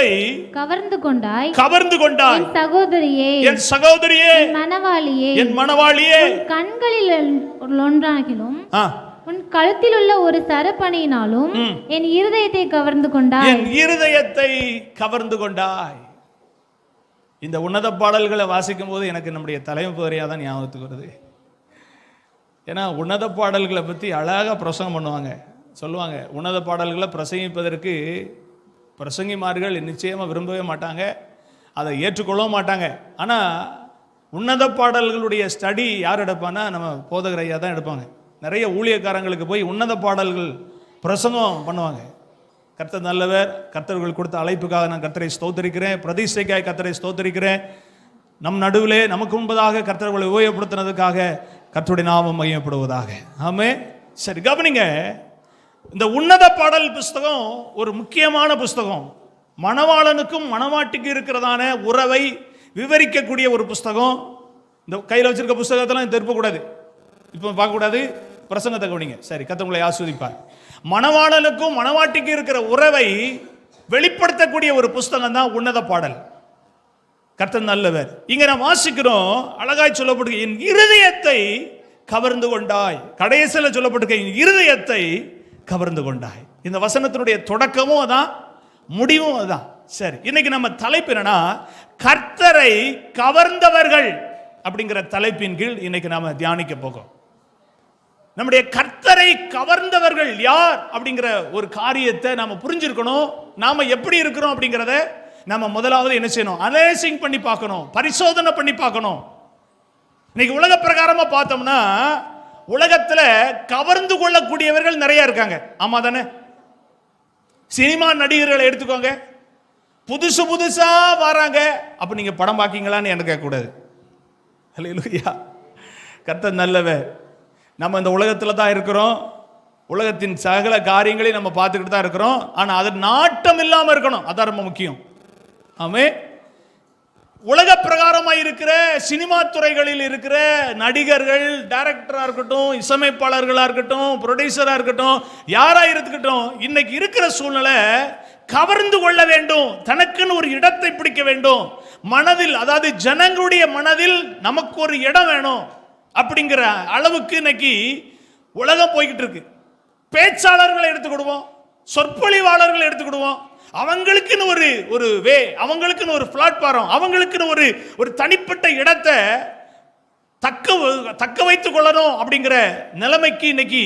இருதயத்தை கவர்ந்து கொண்டாய். என் சகோதரியே, என் சகோதரியே, என் மணவாளியே, கண்களில் ஒன்றாகிலும் உன் கழுத்தில் உள்ள ஒரு சரப்பணியினாலும் என் இருதயத்தை கவர்ந்து கொண்டாய். இந்த உன்னத பாடல்களை வாசிக்கும் போது எனக்கு நம்முடைய தலைமுறையாக தான் ஞாபகத்துக்கு வருது. ஏன்னா உன்னத பாடல்களை பற்றி அழகாக பிரசங்கம் பண்ணுவாங்க, சொல்லுவாங்க. உன்னத பாடல்களை பிரசங்கிப்பதற்கு பிரசங்கிமார்கள் நிச்சயமாக விரும்பவே மாட்டாங்க, அதை ஏற்றுக்கொள்ளவும் மாட்டாங்க. ஆனால் உன்னத பாடல்களுடைய ஸ்டடி யார் எடுப்பான்னா நம்ம போதகர் ஐயா தான் எடுப்பாங்க. நிறைய ஊழியக்காரங்களுக்கு போய் உன்னத பாடல்கள் பிரசங்கம் பண்ணுவாங்க. கர்த்தர் நல்லவர். கர்த்தர்கள் கொடுத்த அழைப்புக்காக நான் கர்த்தரை ஸ்தோத்தரிக்கிறேன். பிரதிஷ்டைக்காய் கர்த்தரை ஸ்தோத்தரிக்கிறேன். நம் நடுவிலே நமக்கு முன்பதாக கர்த்தர்களை உபயோகப்படுத்தினதுக்காக கர்த்தருடைய நாமம் மகிமைப்படுவதாக. ஆமே. சரி, கவனிங்க. இந்த உன்னத பாடல் புஸ்தகம் ஒரு முக்கியமான புஸ்தகம். மணவாளனுக்கும் மணவாட்டிக்கு இருக்கிறதான உறவை விவரிக்கக்கூடிய ஒரு புஸ்தகம். இந்த கையில் வச்சிருக்க புஸ்தகத்தெல்லாம் திருப்பக்கூடாது, இப்போ பார்க்கக்கூடாது. பிரசங்கத்தை கவனிங்க. சரி, கர்த்தர் ஆஸ்வதிப்பார். மணவாளனுக்கும் மணவாட்டிக்கு இருக்கிற உறவை வெளிப்படுத்தக்கூடிய ஒரு புஸ்தகம் தான் உன்னத பாடல். கர்த்தர் நல்லவர். இங்க நான் வாசிக்கிறோம், அழகாய் சொல்லப்பட்டு என் இருதயத்தை கவர்ந்து கொண்டாய். கடைசியில் சொல்லப்பட்டிருக்க என் இருதயத்தை கவர்ந்து கொண்டாய். இந்த வசனத்தினுடைய தொடக்கமும் அதான், முடிவும் அதான். சரி, இன்னைக்கு நம்ம தலைப்பு என்னன்னா கர்த்தரை கவர்ந்தவர்கள் அப்படிங்கிற தலைப்பின் கீழ் இன்னைக்கு நாம தியானிக்க போகிறோம். நம்முடைய கர்த்தரை கவர்ந்தவர்கள் யார் அப்படிங்கிற ஒரு காரியத்தை நாம புரிஞ்சிருக்கணும். நாம எப்படி இருக்கிறோம் அப்படிங்கிறத நாம முதலாவது என்ன செய்யணும்? அனலைசிங் பண்ணி பார்க்கணும், பரிசோதனை பண்ணி பார்க்கணும். இன்னைக்கு உலக பிரகாரமா பார்த்தோம்னா உலகத்துல கவர்ந்து கொள்ளக்கூடியவர்கள் நிறைய இருக்காங்க. ஆமா தானே? சினிமா நடிகர்களை எடுத்துக்கோங்க, புதுசு புதுசா வராங்க. அப்ப நீங்க படம் பார்க்கீங்களான்னு எனக்கு கேட்கக்கூடாது. ஹல்லேலூயா. கர்த்தர் நல்லவர். நம்ம இந்த உலகத்தில் தான் இருக்கிறோம், உலகத்தின் சகல காரியங்களையும் நம்ம பார்த்துக்கிட்டு தான் இருக்கிறோம். ஆனால் அது நாட்டம் இல்லாமல் இருக்கணும், அதான் ரொம்ப முக்கியம். ஆமே. உலக பிரகாரமாக இருக்கிற சினிமா துறைகளில் இருக்கிற நடிகர்கள், டைரக்டராக இருக்கட்டும், இசையமைப்பாளர்களாக இருக்கட்டும், ப்ரொடியூசராக இருக்கட்டும், யாராக இருக்கட்டும், இன்னைக்கு இருக்கிற சூழ்நிலை கவர்ந்து கொள்ள வேண்டும், தனக்குன்னு ஒரு இடத்தை பிடிக்க வேண்டும். மனதில், அதாவது ஜனங்களுடைய மனதில் நமக்கு ஒரு இடம் வேணும் அப்படிங்கிற அளவுக்கு இன்னைக்கு உலகம் போய்கிட்டு இருக்கு. பேச்சாளர்களை எடுத்துக்கிடுவோம், சொற்பொழிவாளர்களை எடுத்துக்கிடுவோம். அவங்களுக்குன்னு ஒரு வே, அவங்களுக்குன்னு ஒரு பிளாட்பாரம், அவங்களுக்குன்னு ஒரு தனிப்பட்ட இடத்தை தக்க வைத்துக் கொள்ளணும் அப்படிங்கிற நிலைமைக்கு இன்னைக்கு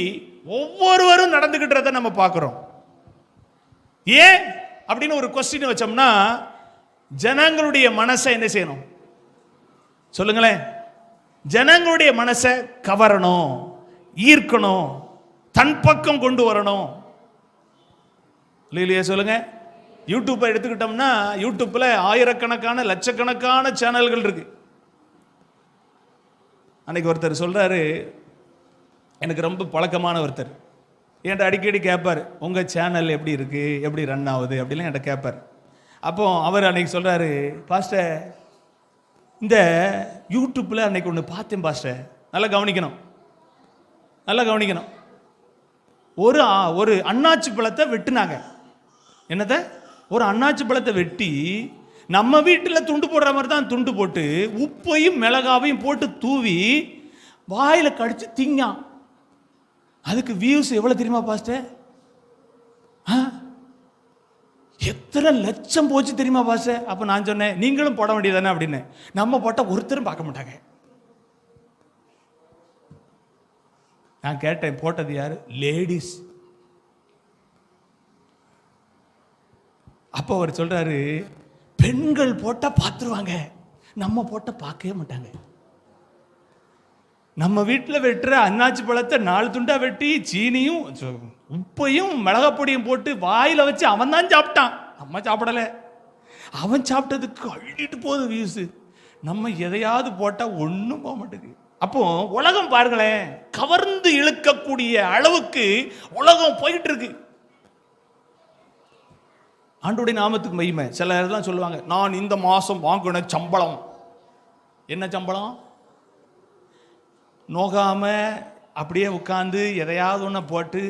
ஒவ்வொருவரும் நடந்துகிட்டதை நம்ம பார்க்கிறோம். ஏன் அப்படின்னு ஒரு கொஸ்டின் வச்சோம்னா, ஜனங்களுடைய மனசை என்ன செய்யணும் சொல்லுங்களேன்? ஜனங்களுடைய மனசை கவரணும், ஈர்க்கணும், தன் பக்கம் கொண்டு வரணும். இல்லையா? சொல்லுங்க. யூடியூப்பை எடுத்துக்கிட்டோம்னா யூடியூப்ல ஆயிரக்கணக்கான லட்சக்கணக்கான சேனல்கள் இருக்கு. அன்னைக்கு ஒருத்தர் சொல்றாரு, எனக்கு ரொம்ப பழக்கமான ஒருத்தர், என்கிட்ட அடிக்கடி கேட்பார், உங்க சேனல் எப்படி இருக்கு, எப்படி ரன் ஆகுது அப்படிலாம் என்கிட்ட கேட்பார். அப்போ அவர் அன்னைக்கு சொல்றாரு, பாஸ்டர் இந்த யூடியூப்ல அன்னைக்கு ஒன்று பார்த்தேன் பாஸ்டர், நல்லா கவனிக்கணும், நல்லா கவனிக்கணும். ஒரு அன்னாச்சி பழத்தை வெட்டினாங்க. என்னத? ஒரு அன்னாச்சி பழத்தை வெட்டி நம்ம வீட்டில் துண்டு போடுற மாதிரி தான் துண்டு போட்டு உப்பையும் மிளகாவையும் போட்டு தூவி வாயில கடிச்சு திங்கான். அதுக்கு வியூஸ் எவ்வளவு தெரியுமா பாஸ்டர்? எத்தனை லட்சம் போச்சு தெரியுமா பாஸ்டர்? அப்ப நான் சொன்னேன், நீங்களும் போட வேண்டியதானே அப்படின்னு. நம்ம போட்ட ஒருத்தரும் பார்க்க மாட்டாங்க. நான் கேட்டேன், போட்டது யாரு? லேடிஸ். அப்போ அவர் சொல்றாரு, பெண்கள் போட்டா பார்த்துருவாங்க, நம்ம போட்ட பார்க்கவே மாட்டாங்க. நம்ம வீட்டில் வெட்டுற அன்னாச்சி பழத்தை 4 துண்டா வெட்டி சீனியும் உப்பையும் மிளகாப்பொடியும் போட்டு வாயில வச்சு அவன் தான் சாப்பிட்டான், நம்ம சாப்பிடல. அவன் சாப்பிட்டதுக்கு அள்ளிட்டு போகுது வியூஸ். நம்ம எதையாவது போட்டா ஒன்றும் போக மாட்டேங்குது. அப்போ உலகம் பாருங்களேன், கவர்ந்து இழுக்கக்கூடிய அளவுக்கு உலகம் போயிட்டு இருக்கு. ஆண்டவருடைய நாமத்துக்கு மகிமை. சில இதெல்லாம் சொல்லுவாங்க, நான் இந்த மாசம் வாங்கின சம்பளம். என்ன சம்பளம்? நோகாம அப்படியே உட்காந்து எதையாவது ஒன்று போட்டு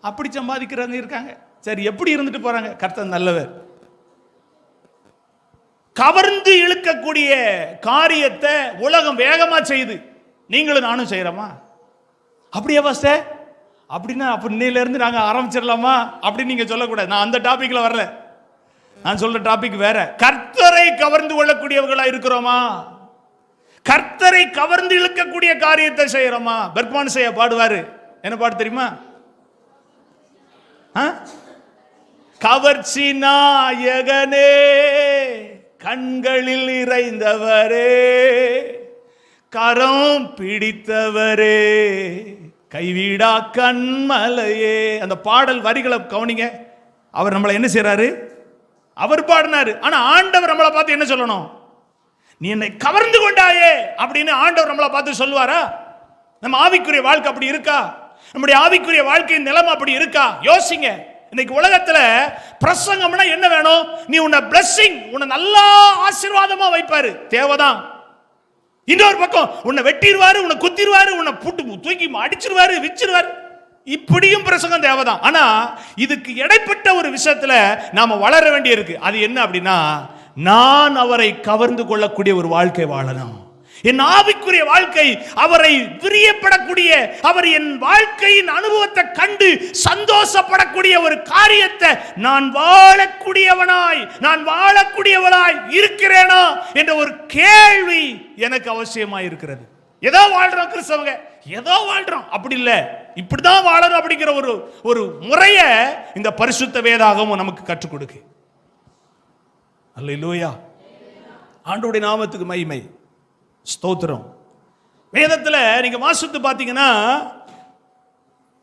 அப்படி சம்பாதிக்கிறவங்க இருக்காங்க. சரி, எப்படி இருந்துட்டு போறாங்க? கர்த்தர் நல்லவர். கவர்ந்து இழுக்கக்கூடிய காரியத்தை உலகம் வேகமா செய்யுது. நீங்களும் நானும் செய்யறோமா? அப்படியே பாஸ்டர் அப்படின்னா அப்ப இன்னையில இருந்து நாங்க ஆரம்பிச்சிடலாமா அப்படின்னு நீங்க சொல்லக்கூடாது. நான் அந்த டாபிக்ல வரல. நான் சொல்ற டாபிக் வேற. கர்த்தரை கவர்ந்து கொள்ளக்கூடியவர்களா இருக்கிறோமா? கர்த்தரை கவர்ந்து இழுக்கக்கூடிய காரியத்தை செய்யறோமா? பெர்க்மான் செய்ய பாடுவாரு. என்ன பாடு தெரியுமா? கவர்ச்சி நாயகனே, கண்களில் இறைந்தவரே, கரம் பிடித்தவரே, கைவிடா கண்மலையே. அந்த பாடல் வரிகளை கவனிங்க. அவர் நம்மளை என்ன செய்யறாரு? அவர் பாடினாரு. ஆனா ஆண்டவர் நம்மளை பார்த்து என்ன சொல்லணும்? நீ என்னை கவர்ந்து கொண்டாயே அப்படின்னு ஆண்டவர் நம்மளை பார்த்து சொல்லுவாரா? நம்ம ஆவிக்குரிய வாழ்க்கை அப்படி இருக்கா? நம்முடைய ஆவிக்குரிய வாழ்க்கையின் நிலைமை அப்படி இருக்கா? யோசிங்க. இன்னைக்கு உலகத்துல பிரசங்கம்னா என்ன வேணும்? நீ உன்னை பிளெஸிங், உன்னை நல்லா ஆசீர்வாதமா வைப்பாரு, தேவைதான். இன்னொரு பக்கம் உன்னை வெட்டிடுவாரு, உன்னை குத்திடுவாரு, உன்னை புட்டு தூக்கி அடிச்சிருவாரு, விச்சிருவாரு. இப்படியும் பிரசங்கம் தேவைதான். ஆனா இதுக்கு இடைப்பட்ட ஒரு விஷயத்துல நாம வளர வேண்டிய இருக்கு. அது என்ன அப்படின்னா, நான் அவரை கவர்ந்து கொள்ளக்கூடிய ஒரு வாழ்க்கை வாழணும். என் ஆவிக்குரிய வாழ்க்கை அவரை பிரியப்படக்கூடிய, அவர் என் வாழ்க்கையின் அனுபவத்தை கண்டு சந்தோஷப்படக்கூடிய ஒரு காரியத்தை நான் வாழக்கூடியவளாய் இருக்கிறேனா என்ற ஒரு கேள்வி எனக்கு அவசியமாய் இருக்கிறது. ஏதோ வாழ்றோம் கிறிஸ்தவங்க, ஏதோ வாழ்றோம், அப்படி இல்லை, இப்படிதான் வாழணும் அப்படிங்கிற ஒரு முறையை இந்த பரிசுத்த வேதாகமும் நமக்கு கற்றுக் கொடுக்கு. அல்லேலூயா. ஆண்டவருடைய நாமத்துக்கு மகிமை, ஸ்தோத்திரம். வேதத்துல நீங்க வாசித்து பாத்தீங்கன்னா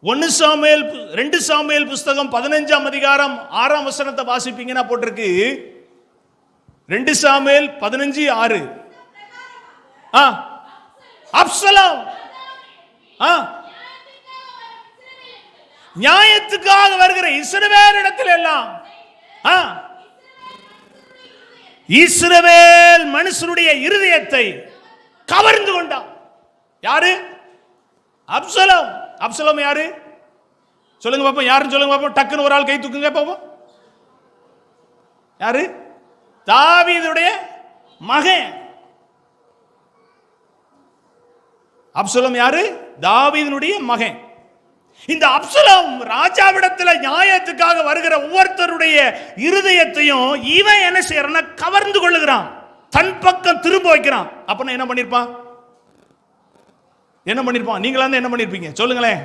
2 சாமுவேல் புஸ்தகம் 15ஆம் அதிகாரம் 6ஆம் வசனத்தை வாசிப்பீங்கன்னா போட்டிருக்கு. 2 சாமுவேல் 15:6. அப்சலோம் நியாயத்துக்காக வருகிற இஸ்ரவேலிடத்தில் எல்லாம் இஸ்ரவேல் மனுஷனுடைய இருதயத்தை கவர்ந்து கொண்டான். யாரு? அப்சலோம். அப்சலோம் யாரு? சொல்லுங்க பாப்போம். யாருன்னு சொல்லுங்க பாப்போம். டக்குன்னு ஒரு ஆள் கை தூக்குங்க பாப்போம். யாரு? தாவீதுடைய மகன். அப்சலோம் யாரு? தாவீதுடைய மகன். இந்த அப்சலோம் ராஜாவிடத்தில் நியாயத்துக்காக வருகிற ஒவ்வொருத்தருடைய இருதயத்தையும் இவன் என்ன செய்யறான்னா கவர்ந்து கொள்ளுகிறான், தன் பக்கம் திரும்ப வைக்கிறான். அப்ப என்ன பண்ணிருப்பான்? நீங்களா என்ன பண்ணிருப்பீங்க? சொல்லுங்களேன்.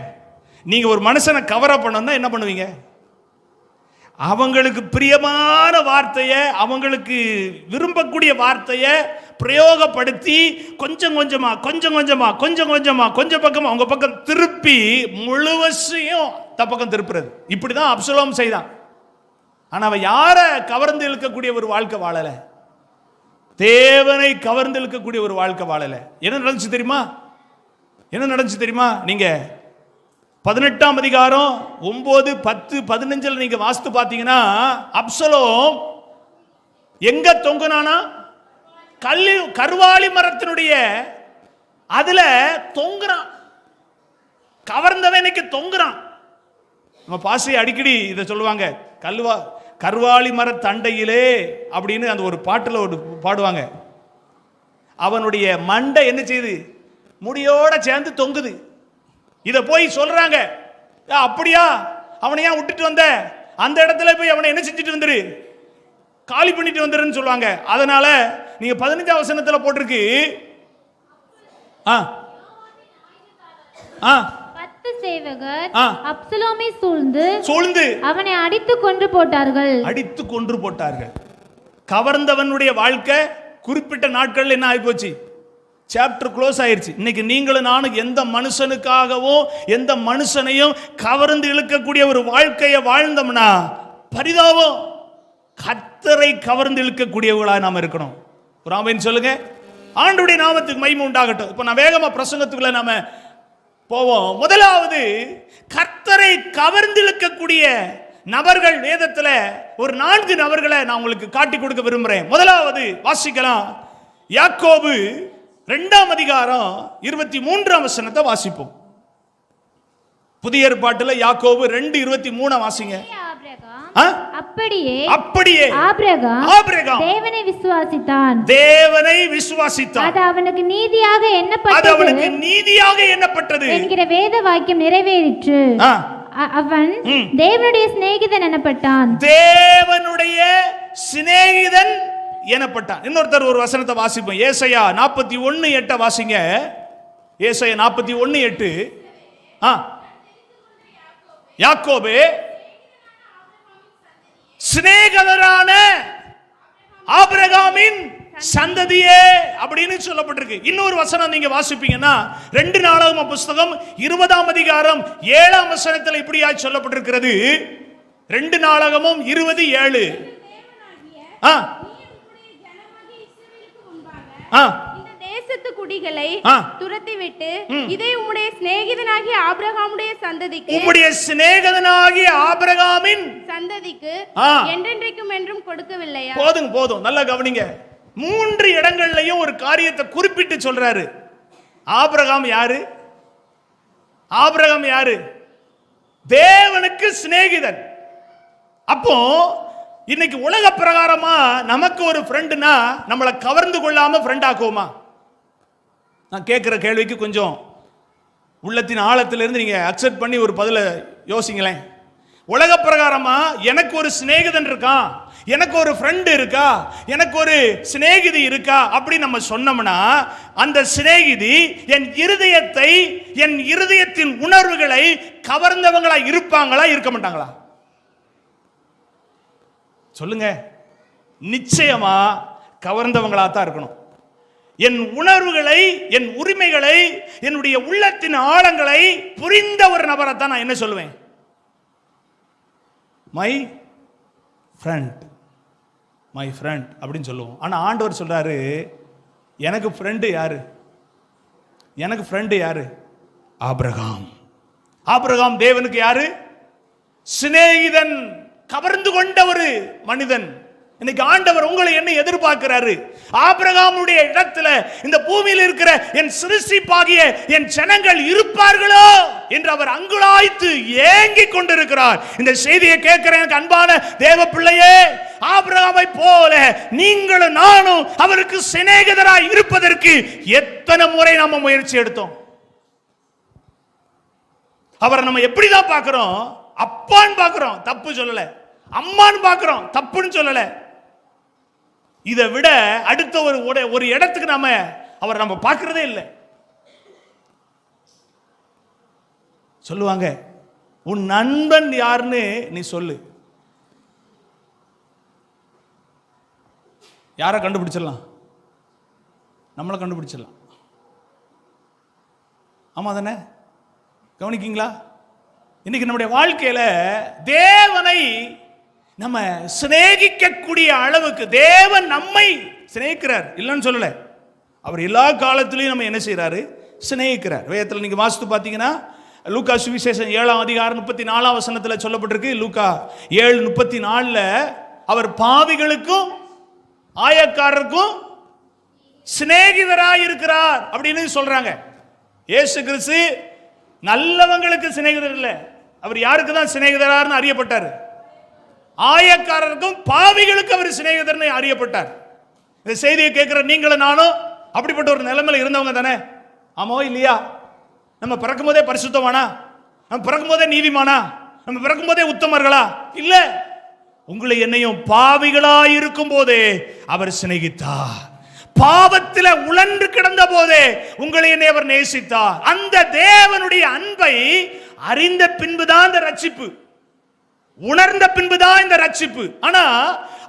நீங்க ஒரு மனுஷனை கவர பண்ணா என்ன பண்ணுவீங்க? அவங்களுக்கு பிரியமான வார்த்தையை, அவங்களுக்கு விரும்பக்கூடிய வார்த்தையை பிரயோகப்படுத்தி கொஞ்சம் பக்கம் அவங்க பக்கம் திருப்பி முழுவதையும் பக்கம் திருப்புறது. இப்படிதான் அப்சலோம் செய்தான். ஆனா அவன் யாரை கவர்ந்து இழுக்கக்கூடிய ஒரு வாழ்க்கை வாழல? தேவனை கவர்ந்து இழுக்கக்கூடிய ஒரு வாழ்க்கை வாழல. என்ன நடந்துச்சு தெரியுமா? நீங்க 18ஆம் அதிகாரம் 9, 10, 15 நீங்க வாசித்து பாத்தீங்கன்னா அப்சலோம் எங்க தொங்குனானா? கர்வாலி மரத்தினுடைய அதுல தொங்குறான். கவர்ந்தவனுக்கு தொங்குறான். நம்ம பாசி அடிக்கடி இதை சொல்லுவாங்க, கர்வாலி மர தண்டையிலே அப்படின்னு அந்த ஒரு பாட்டுல ஒரு பாடுவாங்க. அவனுடைய மண்டை என்ன செய்யுது? முடியோட சேர்ந்து தொங்குது. இத போய் சொல்றாங்க, அப்படியா அவனை ஏன் விட்டுட்டு வந்த? அந்த இடத்துல போய் அவனை என்ன செஞ்சுட்டு வந்துரு, காலி பண்ணிட்டு வந்துருன்னு சொல்லுவாங்க. அதனால நீங்க 15ஆம் வசனத்துல போட்டிருக்கு 10 சேவகர் அப்சலோமை சூழ்ந்து அவனை அடித்து கொன்று போட்டார்கள். கவர்ந்தவனுடைய வாழ்க்கை குறிப்பிட்ட நாட்கள் என்ன ஆகி போச்சு? சாப்டர் க்ளோஸ் ஆயிருச்சு. இன்னைக்கு நீங்களும் நானும் எந்த மனுஷனுக்காகவும் எந்த மனுஷனையும் கவர்ந்து இழுக்கக்கூடிய ஒரு வாழ்க்கையை வாழ்ந்தோம்னா பரிதாபம். கர்த்தரை கவர்ந்து இழுக்கக்கூடியவர்களா நாம இருக்கணும். ஒரு ஆமென் சொல்லுங்க. ஆண்டவருடைய நாமத்துக்கு மகிமை உண்டாகட்டும். இப்ப நான் வேகமா பிரசங்கத்துக்குள்ள நாம போவோம். முதலாவது கர்த்தரை கவர்ந்து இழுக்கக்கூடிய நபர்கள் வேதத்துல ஒரு 4 நபர்களை நான் உங்களுக்கு காட்டி கொடுக்க விரும்புறேன். முதலாவது வாசிக்கலாம். யாக்கோபு 2ஆம் அதிகாரம் 23ஆம் வசனத்தை வாசிப்போம். புதிய ஏற்பாட்டுல யாக்கோபு 2:23 வாசிங்க. அப்படியே ஆபிரகாம் தேவனை விசுவாசித்தான், அது அவனுக்கு நீதியாக எண்ணப்பட்டது என்கிற வேத வாக்கியம் நிறைவேறிற்று. அவன் தேவனுடைய சிநேகிதன் எனப்பட்டான். இன்னொருத்தர் ஒரு வசனத்தை வாசிப்போம். ஏசாயா 41:8 வாசிங்க. ஏசாயா 41:8. யாக்கோபே சிநேகிதரான ஆபிரகாமின் சந்ததியே அப்படின்னு சொல்லப்பட்டிருக்கு. இன்னொரு வசனம் நீங்க வாசிப்பீங்கன்னா 2 நாளாகம புஸ்தகம் 20ஆம் அதிகாரம் 7ஆம் வசனத்தில் இப்படியா சொல்லப்பட்டிருக்கிறது. 2 நாளாகமும் 20:7. தேசத்து குடிகளை துரத்திவிட்டு இதை உம்முடைய சிநேகிதனாகிய ஆபிரகாமுடைய சந்ததிக்கு, உம்முடைய சிநேகிதனாகிய ஆபிரகாமின் சந்ததிக்கு என்றென்றைக்கும் என்றும் கொடுக்கவில்லையா? போதும் நல்லா கவனிங்க. 3 இடங்கள்லயும் ஒரு காரியத்தை குறிப்பிட்டு சொல்றாரு. ஆபிரகாம் யாரு? ஆபிரகாம் யாரு? தேவனுக்கு சிநேகிதன். அப்போ இன்னைக்கு உலக பிரகாரமா நமக்கு ஒரு ஃப்ரெண்டுனா நம்மளை கவர்ந்து கொள்ளாம ஃப்ரெண்ட் ஆக்குவோமா? நான் கேட்கிற கேள்விக்கு கொஞ்சம் உள்ளத்தின் ஆழத்திலிருந்து நீங்க அக்செப்ட் பண்ணி ஒரு பதில யோசிங்களேன். உலக பிரகாரமா எனக்கு ஒரு சிநேகிதன் இருக்கான், எனக்கு ஒரு ஃப்ரெண்ட் இருக்கா, எனக்கு ஒரு சிநேகிதி இருக்கா அப்படி நம்ம சொன்னோம்னா அந்த சிநேகிதி என் இருதயத்தை, என் இருதயத்தின் உணர்வுகளை கவர்ந்தவங்களா இருப்பாங்களா, இருக்க மாட்டாங்களா? சொல்லுங்க. நிச்சயமா கவர்ந்தவங்களா தான் இருக்கணும். என் உணர்வுகளை, என் உரிமைகளை, என்னுடைய உள்ளத்தின் ஆழங்களை புரிந்த ஒரு நபரை தான் நான் என்ன சொல்லுவேன்? மை ஃப்ரெண்ட் அப்படின்னு சொல்லுவோம். ஆனா ஆண்டவர் சொல்றாரு, எனக்கு ஃப்ரெண்டு யாரு? எனக்கு ஃப்ரெண்டு யாரு? ஆபிரகாம். ஆபிரகாம் தேவனுக்கு யாரு? சிநேகிதன், கவர்ந்து கொண்ட ஒரு மனிதன். இன்னைக்கு ஆண்டவர் உங்களை என்ன எதிர்பார்க்கிறாரு? ஆபிரகாமுடைய இடத்துல இந்த பூமியில் இருக்கிற என் சிருஷ்டிப்பாகிய என் ஜனங்கள் இருப்பார்களோ என்று அவர் அங்குலாய்த்து ஏங்கிக் கொண்டிருக்கிறார். இந்த செய்தியை கேட்கிற எனக்கு அன்பான தேவ பிள்ளையே, ஆபிரகாமை போல நீங்களும் நானும் அவருக்கு சிநேகிதராய் இருப்பதற்கு எத்தனை முறை நாம முயற்சி எடுத்தோம்? அவரை நம்ம எப்படிதான் பார்க்கிறோம்? அப்பான்னு பார்க்கிறோம், தப்பு சொல்லல. அம்மான்னு பார்க்கிறோம், தப்புன்னு சொல்லல. இதை விட அடுத்த ஒரு இடத்துக்கு நாம அவர் நம்ம பார்க்கிறதே இல்லை. சொல்லுவாங்க, உன் நண்பன் யாருன்னு நீ சொல்லு. யாரை கண்டுபிடிச்சிடலாம்? நம்மளை கண்டுபிடிச்சிடலாம். ஆமா தானே? கவனிக்கீங்களா? இன்னைக்கு நம்முடைய வாழ்க்கையில தேவனை நம்ம சிநேகிக்கக்கூடிய அளவுக்கு தேவன் நம்மை சிநேகிக்கிறார், இல்லைன்னு சொல்லல. அவர் எல்லா காலத்திலையும் நம்ம என்ன செய்யறாரு? சிநேகிக்கிறார். வேதத்தில் நீங்க வாசித்து பார்த்தீங்கன்னா லூக்கா சுவிசேஷம் 7ஆம் அதிகாரம் 34ஆம் வசனத்தில் சொல்லப்பட்டிருக்கு. லூக்கா 7:34 அவர் பாவிகளுக்கும் ஆயக்காரருக்கும் சிநேகிதராய் இருக்கிறார் அப்படின்னு சொல்றாங்க. இயேசு கிறிஸ்து நல்லவங்களுக்கு சிநேகிதர் இல்லை, அவர் யாருக்கு தான் சிநேகிதரார்னு அறியப்பட்டார்? ஆயக்காரருக்கும் பாவிகளுக்கு அவர் சிநேகிதர்னு அறியப்பட்டார். இந்த செய்தியை கேட்கிற நீங்களும் நானும் அப்படிப்பட்ட ஒரு நிலைமையில இருந்தவங்க தானே? ஆமோ இல்லையா? நம்ம பிறக்கும் போதே பரிசுத்தமானா? நம்ம பிறக்கும் போதே நீதிமானா? நம்ம பிறக்கும் போதே உத்தமர்களா? இல்ல. உங்களை என்னையும் பாவிகளாய் இருக்கும் போதே அவர் சிநேகித்தார். பாவத்தில் உழன்று கிடந்த போதே உங்களை என்னை அவர் நேசித்தார். அந்த தேவனுடைய அன்பை அறிந்த பின்புதான் இந்த ரட்சிப்பு, உணர்ந்த பின்புதான் இந்த ரட்சிப்பு. ஆனா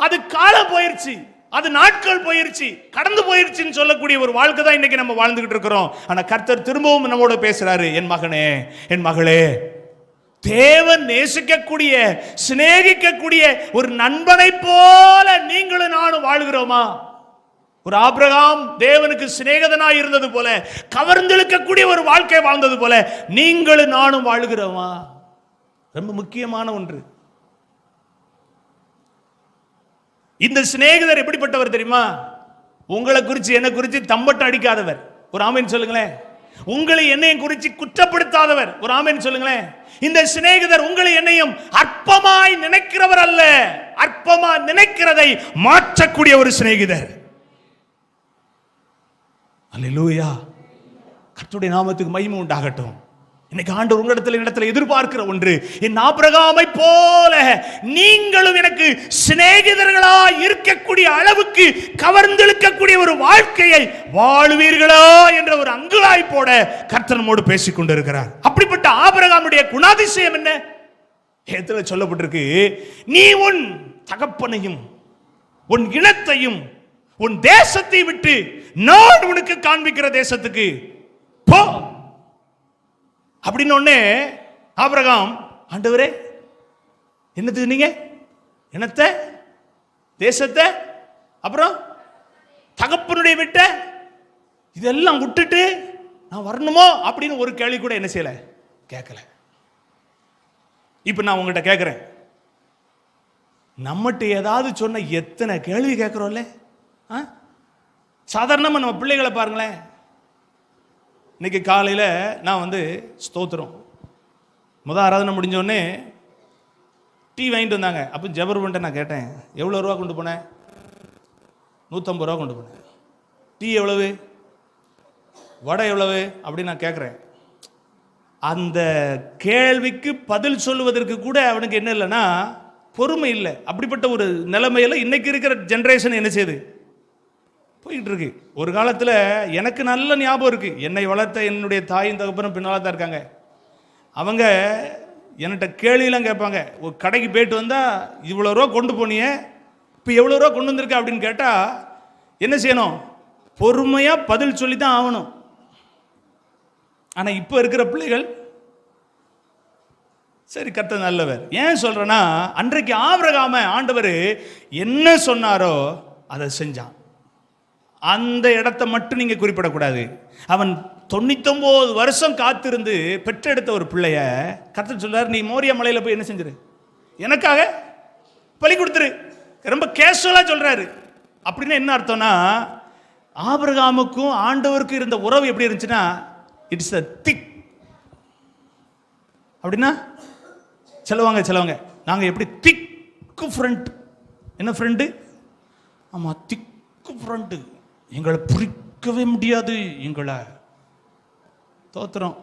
அது காலம் போயிருச்சு, அது நாட்கள் போயிருச்சு, கடந்து போயிருச்சுன்னு சொல்லக்கூடிய ஒரு வாழ்க்கை தான் இன்னைக்கு நம்ம வாழ்ந்துகிட்டு இருக்கிறோம். ஆனா கர்த்தர் திரும்பவும் நம்மோட பேசுறாரு, என் மகனே, என் மகளே, தேவன் நேசிக்கக்கூடிய, சிநேகிக்கக்கூடிய ஒரு நண்பனை போல நீங்களும் நானும் வாழ்கிறோமா? ஒரு ஆபிரகாம் தேவனுக்கு சிநேகிதனாய் இருந்தது போல, கவர்ந்தெழுக்கக்கூடிய ஒரு வாழ்க்கை வாழ்ந்தது போல நீங்களும் நானும் வாழுகிறோமா? ரொம்ப முக்கியமான ஒன்று. இந்த சிநேகிதர் எப்படிப்பட்டவர் தெரியுமா? உங்களை குறித்து, என்ன குறித்து தம்பட்டம் அடிக்காதவர். ஒரு ஆமீன் சொல்லுங்களேன். உங்களை என்னையும் குறித்து குற்றப்படுத்தாதவர். ஒரு ஆமென் சொல்லுங்களேன். இந்த சிநேகிதர் உங்களை என்னையும் அற்பமாய் நினைக்கிறவர் அல்ல, அற்பமா நினைக்கிறதை மாற்றக்கூடிய ஒரு சிநேகிதர். அல்லேலூயா. கர்த்தருடைய நாமத்துக்கு மகிமை உண்டாகட்டும். இன்னைக்கு ஆண்டவர் உங்களிடத்தில் எதிர்பார்க்கிற ஒன்று, என் ஆபிரகாமை போல நீங்களும் எனக்கு சிநேகிதர்களா இருக்கக்கூடிய அளவுக்கு கவர்ந்தெழுக்கக்கூடிய ஒரு வாழ்க்கையை வாழுவீர்களா என்ற ஒரு அங்குலாய்ப்போட கர்த்தர் நம்மோடு பேசிக் கொண்டிருக்கிறார். அப்படிப்பட்ட ஆபிரகாமுடைய குணாதிசயம் என்ன? ஏத்துல சொல்லப்பட்டிருக்கு, நீ உன் தகப்பனையும் உன் இனத்தையும் உன் தேசத்தை விட்டு நான் உனக்கு காண்பிக்கிற தேசத்துக்கு போ அப்படின்னு ஒண்ணே. ஆபிரகாம், ஆண்டவரே என்னது நீங்க இனத்தை தேசத்தை அப்புறம் தகப்பனுடைய விட்ட இதெல்லாம் விட்டுட்டு நான் வரணுமோ அப்படின்னு ஒரு கேள்வி கூட என்ன செய்யல, கேட்கல. இப்ப நான் உங்கள்கிட்ட கேட்கிறேன், நம்மகிட்ட ஏதாவது சொன்ன எத்தனை கேள்வி கேட்கிறோம்ல? சாதாரணமா நம்ம பிள்ளைகளை பாருங்களேன். இன்னைக்கு காலையில் நான் ஸ்தோத்திரம் ஆராதனை முடிஞ்சோடனே டீ வாங்கிட்டு வந்தாங்க. அப்போ ஜபர் பண்ணிட்டு நான் கேட்டேன், எவ்வளோ ரூபா கொண்டு போனேன்? 150 ரூபா கொண்டு போனேன். டீ எவ்வளவு, வடை எவ்வளவு அப்படின்னு நான் கேட்குறேன். அந்த கேள்விக்கு பதில் சொல்லுவதற்கு கூட அவனுக்கு என்ன இல்லைன்னா பொறுமை இல்லை. அப்படிப்பட்ட ஒரு நிலைமையில் இன்னைக்கு இருக்கிற ஜென்ரேஷன் என்ன செய்யுது, போயிட்டு இருக்கு. ஒரு காலத்தில் எனக்கு நல்ல ஞாபகம் இருக்கு, என்னை வளர்த்த என்னுடைய தாயும் தகப்பனும் பின்னால் தான் இருக்காங்க. அவங்க என்கிட்ட கேள்வியெல்லாம் கேட்பாங்க. ஒரு கடைக்கு போயிட்டு வந்தால் இவ்வளோ ரூபா கொண்டு போனியே, இப்போ எவ்வளோ ரூபா கொண்டு வந்திருக்க அப்படின்னு கேட்டால் என்ன செய்யணும், பொறுமையாக பதில் சொல்லி தான் ஆகணும். ஆனால் இப்போ இருக்கிற பிள்ளைகள் சரி கர்த்தர் நல்லவர். ஏன் சொல்றேன்னா, அன்றைக்கு ஆபிரகாம ஆண்டவர் என்ன சொன்னாரோ அதை செஞ்சான். அந்த இடத்தை மட்டும் நீங்க குறிப்பிடக்கூடாது. அவன் 99 வருஷம் காத்திருந்து பெற்றெடுத்த ஒரு பிள்ளைய கர்த்தர் சொல்றாரு, நீ மோரியா மலையில போய் என்ன செஞ்சிரு, எனக்காக பலி கொடுத்துரு. ரொம்ப கேஷுவலா சொல்றாரு. அப்படின்னு என்ன அர்த்தம்னா, ஆபிரகாமுக்கும் ஆண்டவருக்கும் இருந்த உறவு எப்படி இருந்துச்சுன்னா, இட்ஸ் a திக். அப்படின்னா செலவாங்க நாங்கள் எப்படி திக்கு ஃப்ரெண்ட். என்ன ஃப்ரெண்டு? ஆமாம், திக்கு ஃப்ரெண்டு. எங்களை பிரிக்கவே முடியாது, எங்களை தோத்துறோம்.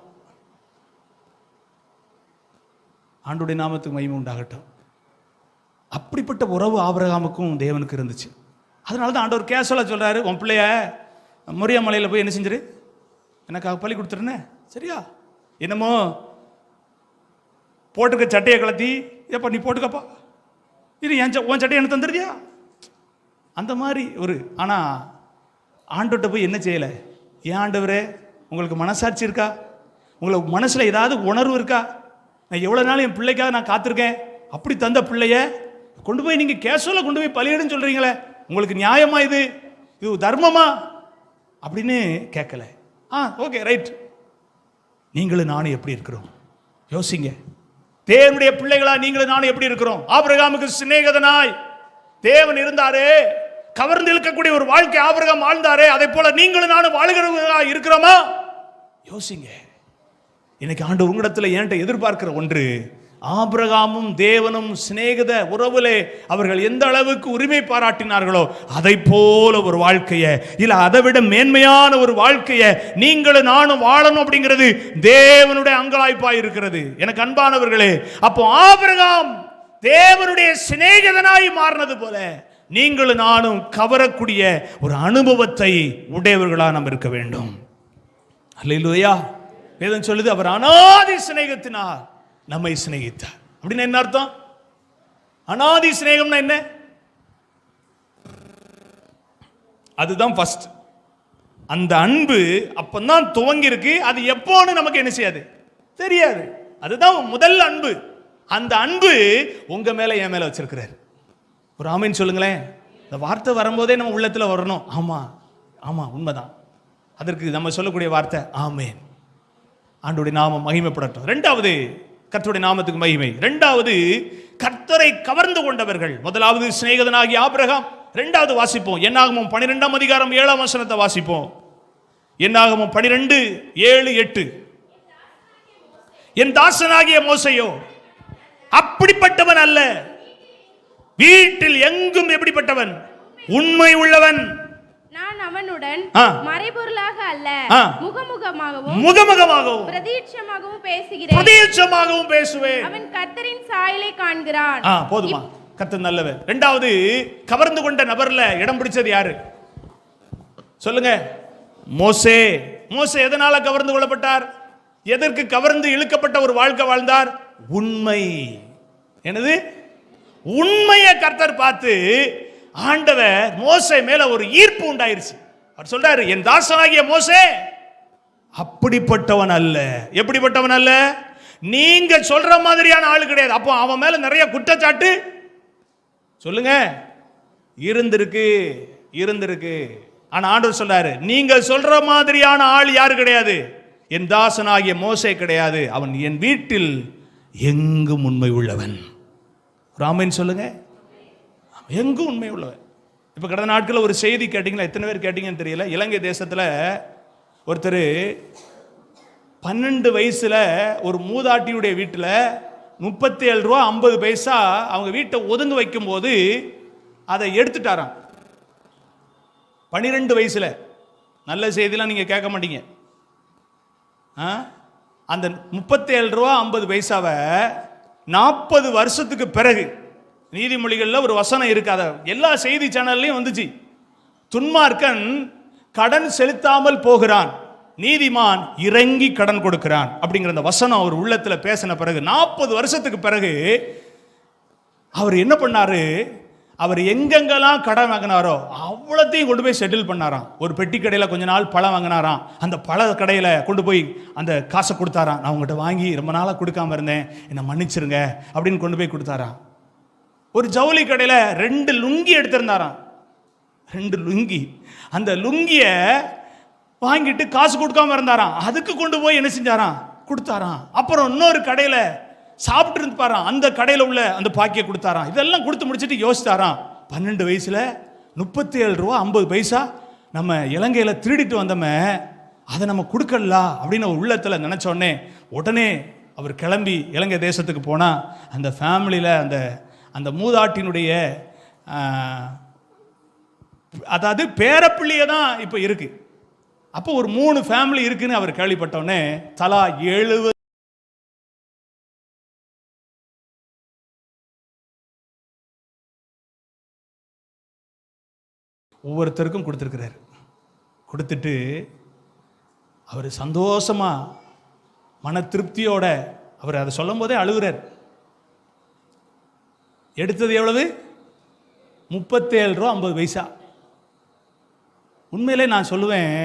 ஆண்டுடைய நாமத்துக்கு மகிமை உண்டாகட்டும். அப்படிப்பட்ட உறவு ஆபிரகாமுக்கும் தேவனுக்கு இருந்துச்சு. அதனால தான் ஆண்டவர் கேஷுவலாக சொல்கிறாரு, உன் பிள்ளைய மோரியா மலையில் போய் என்ன செஞ்சிரு, எனக்காக பலி கொடுத்துருன்னு. சரியா? என்னமோ போட்டுக்க சட்டையை கலத்தி, ஏப்பா நீ போட்டுக்கப்பா, இது உன் சட்டையை என்ன தந்துருதியா, அந்த மாதிரி ஒரு. ஆனால் ஆண்டவர்கிட்ட போய் என்ன செய்யலை, ஏன் ஆண்டவரே உங்களுக்கு மனசாட்சி இருக்கா, உங்களுக்கு மனசில் ஏதாவது உணர்வு இருக்கா, நான் எவ்வளோ நாள் என் பிள்ளைக்காக நான் காத்திருக்கேன், அப்படி தந்த பிள்ளைய கொண்டு போய் நீங்கள் கேஷுவலாக கொண்டு போய் பலியிடுன்னு சொல்கிறீங்களே, உங்களுக்கு நியாயமா, இது தர்மமா அப்படின்னு கேட்கல. Okay right. நீங்களும் நானும் எப்படி இருக்கிறோம் யோசிங்க. தேவனுடைய பிள்ளைகளா நீங்களும் நானும் எப்படி இருக்கிறோம்? ஆபிரகாமுக்கு சிநேகிதனாய் தேவன் இருந்தாரே, கவர்ந்து இழுக்கக்கூடிய ஒரு வாழ்க்கை ஆபிரகாம் வாழ்ந்தாரே, அதை போல நீங்களும் நானும் வாழ்கிறவங்களா இருக்கிறோமா? யோசிங்க. இன்னைக்கு ஆண்டவர் உங்களிடத்தில் என்கிட்ட எதிர்பார்க்கிற ஒன்று, ஆபிரகாமும் தேவனும் சிநேகித உறவுலே அவர்கள் எந்த அளவுக்கு உரிமை பாராட்டினார்களோ அதை போல ஒரு வாழ்க்கையை, இல்ல அதை விட மேன்மையான ஒரு வாழ்க்கையை நீங்களும் நானும் வாழணும் அப்படிங்கிறது தேவனுடைய அங்கலாய்ப்பாய் இருக்கிறது. எனக்கு அன்பானவர்களே, அப்போ ஆபிரகாம் தேவனுடைய சிநேகிதனாய் மாறினது போல நீங்களும் நானும் கவரக்கூடிய ஒரு அனுபவத்தை உடையவர்களா நாம் இருக்க வேண்டும். அல்லேலூயா. வேதம் சொல்லுது, அவர் அநாதி சிநேகத்தினார் நம்மை சிநேகித்தார். அப்படின்னு என்ன அர்த்தம்? அநாதி சிநேகம்னா என்ன? அதுதான் ஃபர்ஸ்ட். அந்த அன்பு அப்பதான் துவங்கி இருக்கு. அது எப்போன்னு நமக்கு என்ன செய்யாது, தெரியாது. அதுதான் முதல் அன்பு. அந்த அன்பு உங்க மேல என் மேல வச்சிருக்கிறார். ஒரு ஆமீன் சொல்லுங்களேன். இந்த வார்த்தை வரும்போதே நம்ம உள்ளத்துல வரணும். ஆமா ஆமா உண்மைதான். அதற்கு நம்ம சொல்லக்கூடிய வார்த்தை ஆமேன். ஆண்டவருடைய நாமம் மகிமைப்படட்டும். இரண்டாவது, கர்த்தருடைய நாமத்துக்கு மகிமை. இரண்டாவது, கர்த்தரை கவர்ந்து கொண்டவர்கள். முதலாவது சிநேகிதனாகிய ஆபிரகாம். இரண்டாவது வாசிப்போம், என்னாகமம் 12ஆம் அதிகாரம் 7ஆம் வசனத்தை வாசிப்போம். என்னாகமம் 12:7-8. என் தாசனாகிய மோசையோ அப்படிப்பட்டவன் அல்ல, வீட்டில் எங்கும் எப்படிப்பட்டவன், உண்மை உள்ளவன். நான் அவனுடன் மறைபொருளாக அல்ல, முகமுகமாகவும் பிரதீட்சமாகவும் பேசுகிறேன். அவன் கர்த்தரின் சாயலை காண்கிறான். போதுமா? கர்த்தர் நல்லவர். இரண்டாவது, கவர்ந்து கொண்ட நபர்ல இடம் பிடிச்சது யாரு சொல்லுங்க? மோசே. மோசே எதனால கவர்ந்து கொள்ளப்பட்டார்? எதற்கு கவர்ந்து இழுக்கப்பட்ட ஒரு வாழ்க்கை வாழ்ந்தார்? உண்மை. என்னது? உண்மையை கர்த்தர் பார்த்து ஆண்டவர் மோசே மேல ஒரு ஈர்ப்பு உண்டாயிருச்சு. அவர் சொல்றாரு, என் தாசனாகிய மோசே அப்படிப்பட்டவன் அல்ல. எப்படிப்பட்டவன் அல்ல? நீங்க சொல்ற மாதிரியான ஆளு கிடையாது. அப்போ அவன் மேல நிறைய குற்றச்சாட்டு சொல்லுங்க இருந்திருக்கு. ஆனா ஆண்டவர் சொல்றாரு, நீங்க சொல்ற மாதிரியான ஆள் யாரு கிடையாது, என் தாசனாகிய மோசே கிடையாது. அவன் என் வீட்டில் எங்கும் உண்மை உள்ளவன். ராமன் சொல்லுங்க, எங்கும் உண்மை உள்ளவன். இப்ப கடந்த நாட்களில் ஒரு செய்தி கேட்டீங்களா? எத்தனை பேர் கேட்டீங்கன்னு தெரியல. இலங்கை தேசத்துல ஒருத்தர் 12 வயசுல ஒரு மூதாட்டியுடைய வீட்டில் 37 ரூபா 50 பைசா அவங்க வீட்டை ஒதுங்க வைக்கும் போது அதை எடுத்துட்டாராம். 12 வயசுல. நல்ல செய்திலாம் நீங்க கேட்க மாட்டீங்க. அந்த 37 ரூபா 50 பைசாவை 40 வருஷத்துக்கு பிறகு, நீதிமொழிகளில் ஒரு வசனம் இருக்காத, எல்லா செய்தி சேனல்லையும் வந்துச்சு. துன்மார்க்கன் கடன் செலுத்தாமல் போகிறான், நீதிமான் இறங்கி கடன் கொடுக்கிறான் அப்படிங்கிற அந்த வசனம் அவர் உள்ளத்துல பேசின பிறகு 40 வருஷத்துக்கு பிறகு அவர் என்ன பண்ணாரு? அவர் எங்கெங்கெல்லாம் கடன் வாங்கினாரோ அவ்வளோத்தையும் கொண்டு போய் செட்டில் பண்ணாராம். ஒரு பெட்டி கடையில் கொஞ்ச நாள் பழம் வாங்கினாராம். அந்த பழ கடையில் கொண்டு போய் அந்த காசை கொடுத்தாராம். நான் உங்கள்கிட்ட வாங்கி ரொம்ப நாளாக கொடுக்காம இருந்தேன், என்னை மன்னிச்சிருங்க அப்படின்னு கொண்டு போய் கொடுத்தாராம். ஒரு ஜவுளி கடையில் 2 லுங்கி எடுத்திருந்தாராம். 2 லுங்கி. அந்த லுங்கிய வாங்கிட்டு காசு கொடுக்காம இருந்தாராம். அதுக்கு கொண்டு போய் என்ன செஞ்சாராம்? கொடுத்தாராம். அப்புறம் இன்னொரு கடையில சாப்பிட்டு இருப்பாராம், அந்த கடையில உள்ள அந்த பாக்கிய கொடுத்தாராம். இதெல்லாம் கொடுத்து முடிச்சுட்டு யோசித்தாராம், 12 வயசுல 37 ரூபா 50 பைசா நம்ம இலங்கையில திருடிட்டு வந்தோமே, அதை நம்ம கொடுக்கல அப்படின்னு உள்ளத்துல நினைச்சோடனே உடனே அவர் கிளம்பி இலங்கை தேசத்துக்கு போனா அந்த ஃபேமிலியில அந்த மூதாட்டினுடைய அதாவது பேரப்பிள்ளைய தான் இப்ப இருக்கு. அப்போ ஒரு 3 ஃபேமிலி இருக்குன்னு அவர் கேள்விப்பட்டோடனே தலா 70 ஒவ்வொருத்தருக்கும் கொடுத்துருக்கிறார். கொடுத்துட்டு அவர் சந்தோஷமா மன திருப்தியோட அவர் அதை சொல்லும் போதே அழுகிறார். எடுத்தது எவ்வளவு? 37 ரூபா 50 பைசா. உண்மையிலே நான் சொல்லுவேன்,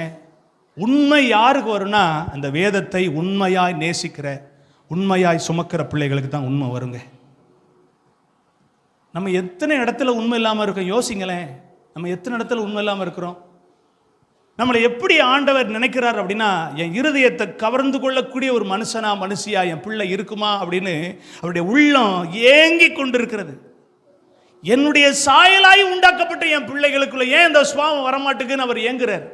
உண்மை யாருக்கு வரும்னா அந்த வேதத்தை உண்மையாய் நேசிக்கிற, உண்மையாய் சுமக்கிற பிள்ளைகளுக்கு தான் உண்மை வருங்க. நம்ம எத்தனை இடத்துல உண்மை இல்லாமல் இருக்கோம் யோசிங்களேன். நம்ம எத்தனை இடத்துல உண்மை இல்லாமல் இருக்கிறோம்? நம்மளை எப்படி ஆண்டவர் நினைக்கிறார் அப்படின்னா, என் இருதயத்தை கவர்ந்து கொள்ளக்கூடிய ஒரு மனுஷியா என் பிள்ளை இருக்குமா அப்படின்னு அவருடைய உள்ளம் ஏங்கி கொண்டிருக்கிறது. என்னுடைய சாயலாய் உண்டாக்கப்பட்ட என் பிள்ளைகளுக்குள்ள ஏன் இந்த சுவாபம் வரமாட்டுக்குன்னு அவர் ஏங்குறார்.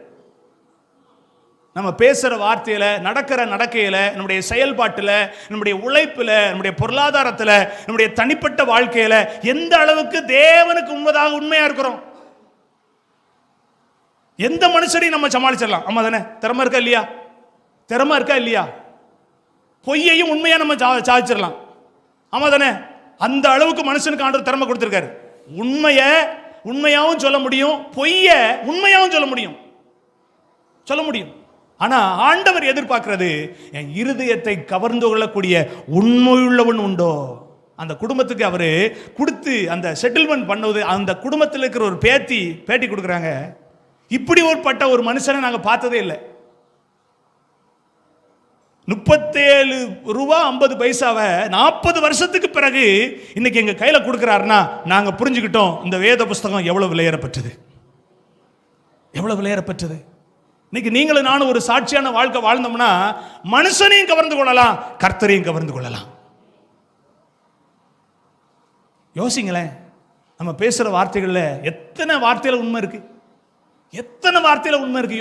நம்ம பேசுகிற வார்த்தையில், நடக்கிற நடக்கையில், நம்முடைய செயல்பாட்டில், நம்முடைய உழைப்பில், நம்முடைய பொருளாதாரத்தில், நம்முடைய தனிப்பட்ட வாழ்க்கையில் எந்த அளவுக்கு தேவனுக்கு உண்மையாக இருக்கிறோம். எந்த மனுஷனையும் நம்ம சமாளிச்சிடலாம். ஆமா தானே? திறமை இருக்கா இல்லையா? திறமை இருக்கா இல்லையா? பொய்யையும் உண்மையா நம்ம சாதிச்சிடலாம். ஆமா தானே? அந்த அளவுக்கு மனுஷனுக்கு ஆண்டவர் திறமை கொடுத்திருக்காரு. உண்மையாவும் சொல்ல முடியும், பொய்ய உண்மையாவும் சொல்ல முடியும். ஆனா ஆண்டவர் எதிர்பார்க்கிறது, என் இருதயத்தை கவர்ந்து கொள்ளக்கூடிய உண்மையுள்ளவன் உண்டோ. அந்த குடும்பத்துக்கு அவரு கொடுத்து அந்த செட்டில்மெண்ட் பண்ணுவது, அந்த குடும்பத்தில் இருக்கிற ஒரு பேட்டி கொடுக்குறாங்க. இப்படி ஒருப்பட்ட ஒரு மனுஷனை நாங்க பார்த்ததே இல்லை. 37 ரூபா 50 பைசாவை 40 வருஷத்துக்கு பிறகு இன்னைக்கு எங்க கையில கொடுக்கிறாருன்னா நாங்க புரிஞ்சுக்கிட்டோம், இந்த வேத புஸ்தகம் எவ்வளவு விலையேறப்பட்டது. இன்னைக்கு நீங்களும் நானும் ஒரு சாட்சியான வாழ்க்கை வாழ்ந்தோம்னா மனுஷனையும் கவர்ந்து கொள்ளலாம், கர்த்தரையும் கவர்ந்து கொள்ளலாம். யோசிங்களேன், நம்ம பேசுற வார்த்தைகள்ல எத்தனை வார்த்தையில உண்மை இருக்கு,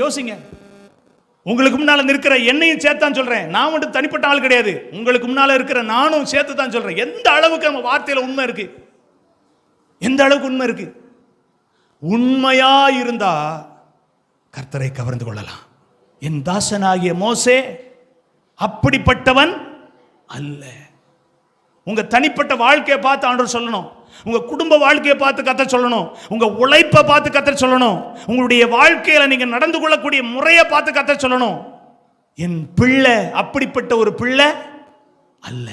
யோசிங்க. உங்களுக்கு முன்னால நிற்கிற என்னையும் சேர்த்தான் சொல்றேன். நான் மட்டும் தனிப்பட்ட ஆள் கிடையாது. உங்களுக்கு முன்னால இருக்கிற நானும் சேர்த்து தான் சொல்றேன். எந்த அளவுக்கு நம்ம வார்த்தையில உண்மை இருக்கு, எந்த அளவுக்கு உண்மை இருக்கு. உண்மையா இருந்தா கர்த்தரை கவர்ந்து கொள்ளலாம். என் தாசனாகிய மோசே அப்படிப்பட்டவன் அல்ல. உங்க தனிப்பட்ட வாழ்க்கையை பார்த்து ஆண்டவர் சொல்லணும். உங்க குடும்ப வாழ்க்கையை பார்த்து கர்த்தர் சொல்லணும். உங்க உழைப்பை பார்த்து கர்த்தர் சொல்லணும். உங்களுடைய வாழ்க்கையில நீங்க நடந்து கொள்ளக்கூடிய முறையை பார்த்து கர்த்தர் சொல்லணும். என் பிள்ளை அப்படிப்பட்ட ஒரு பிள்ளை அல்ல.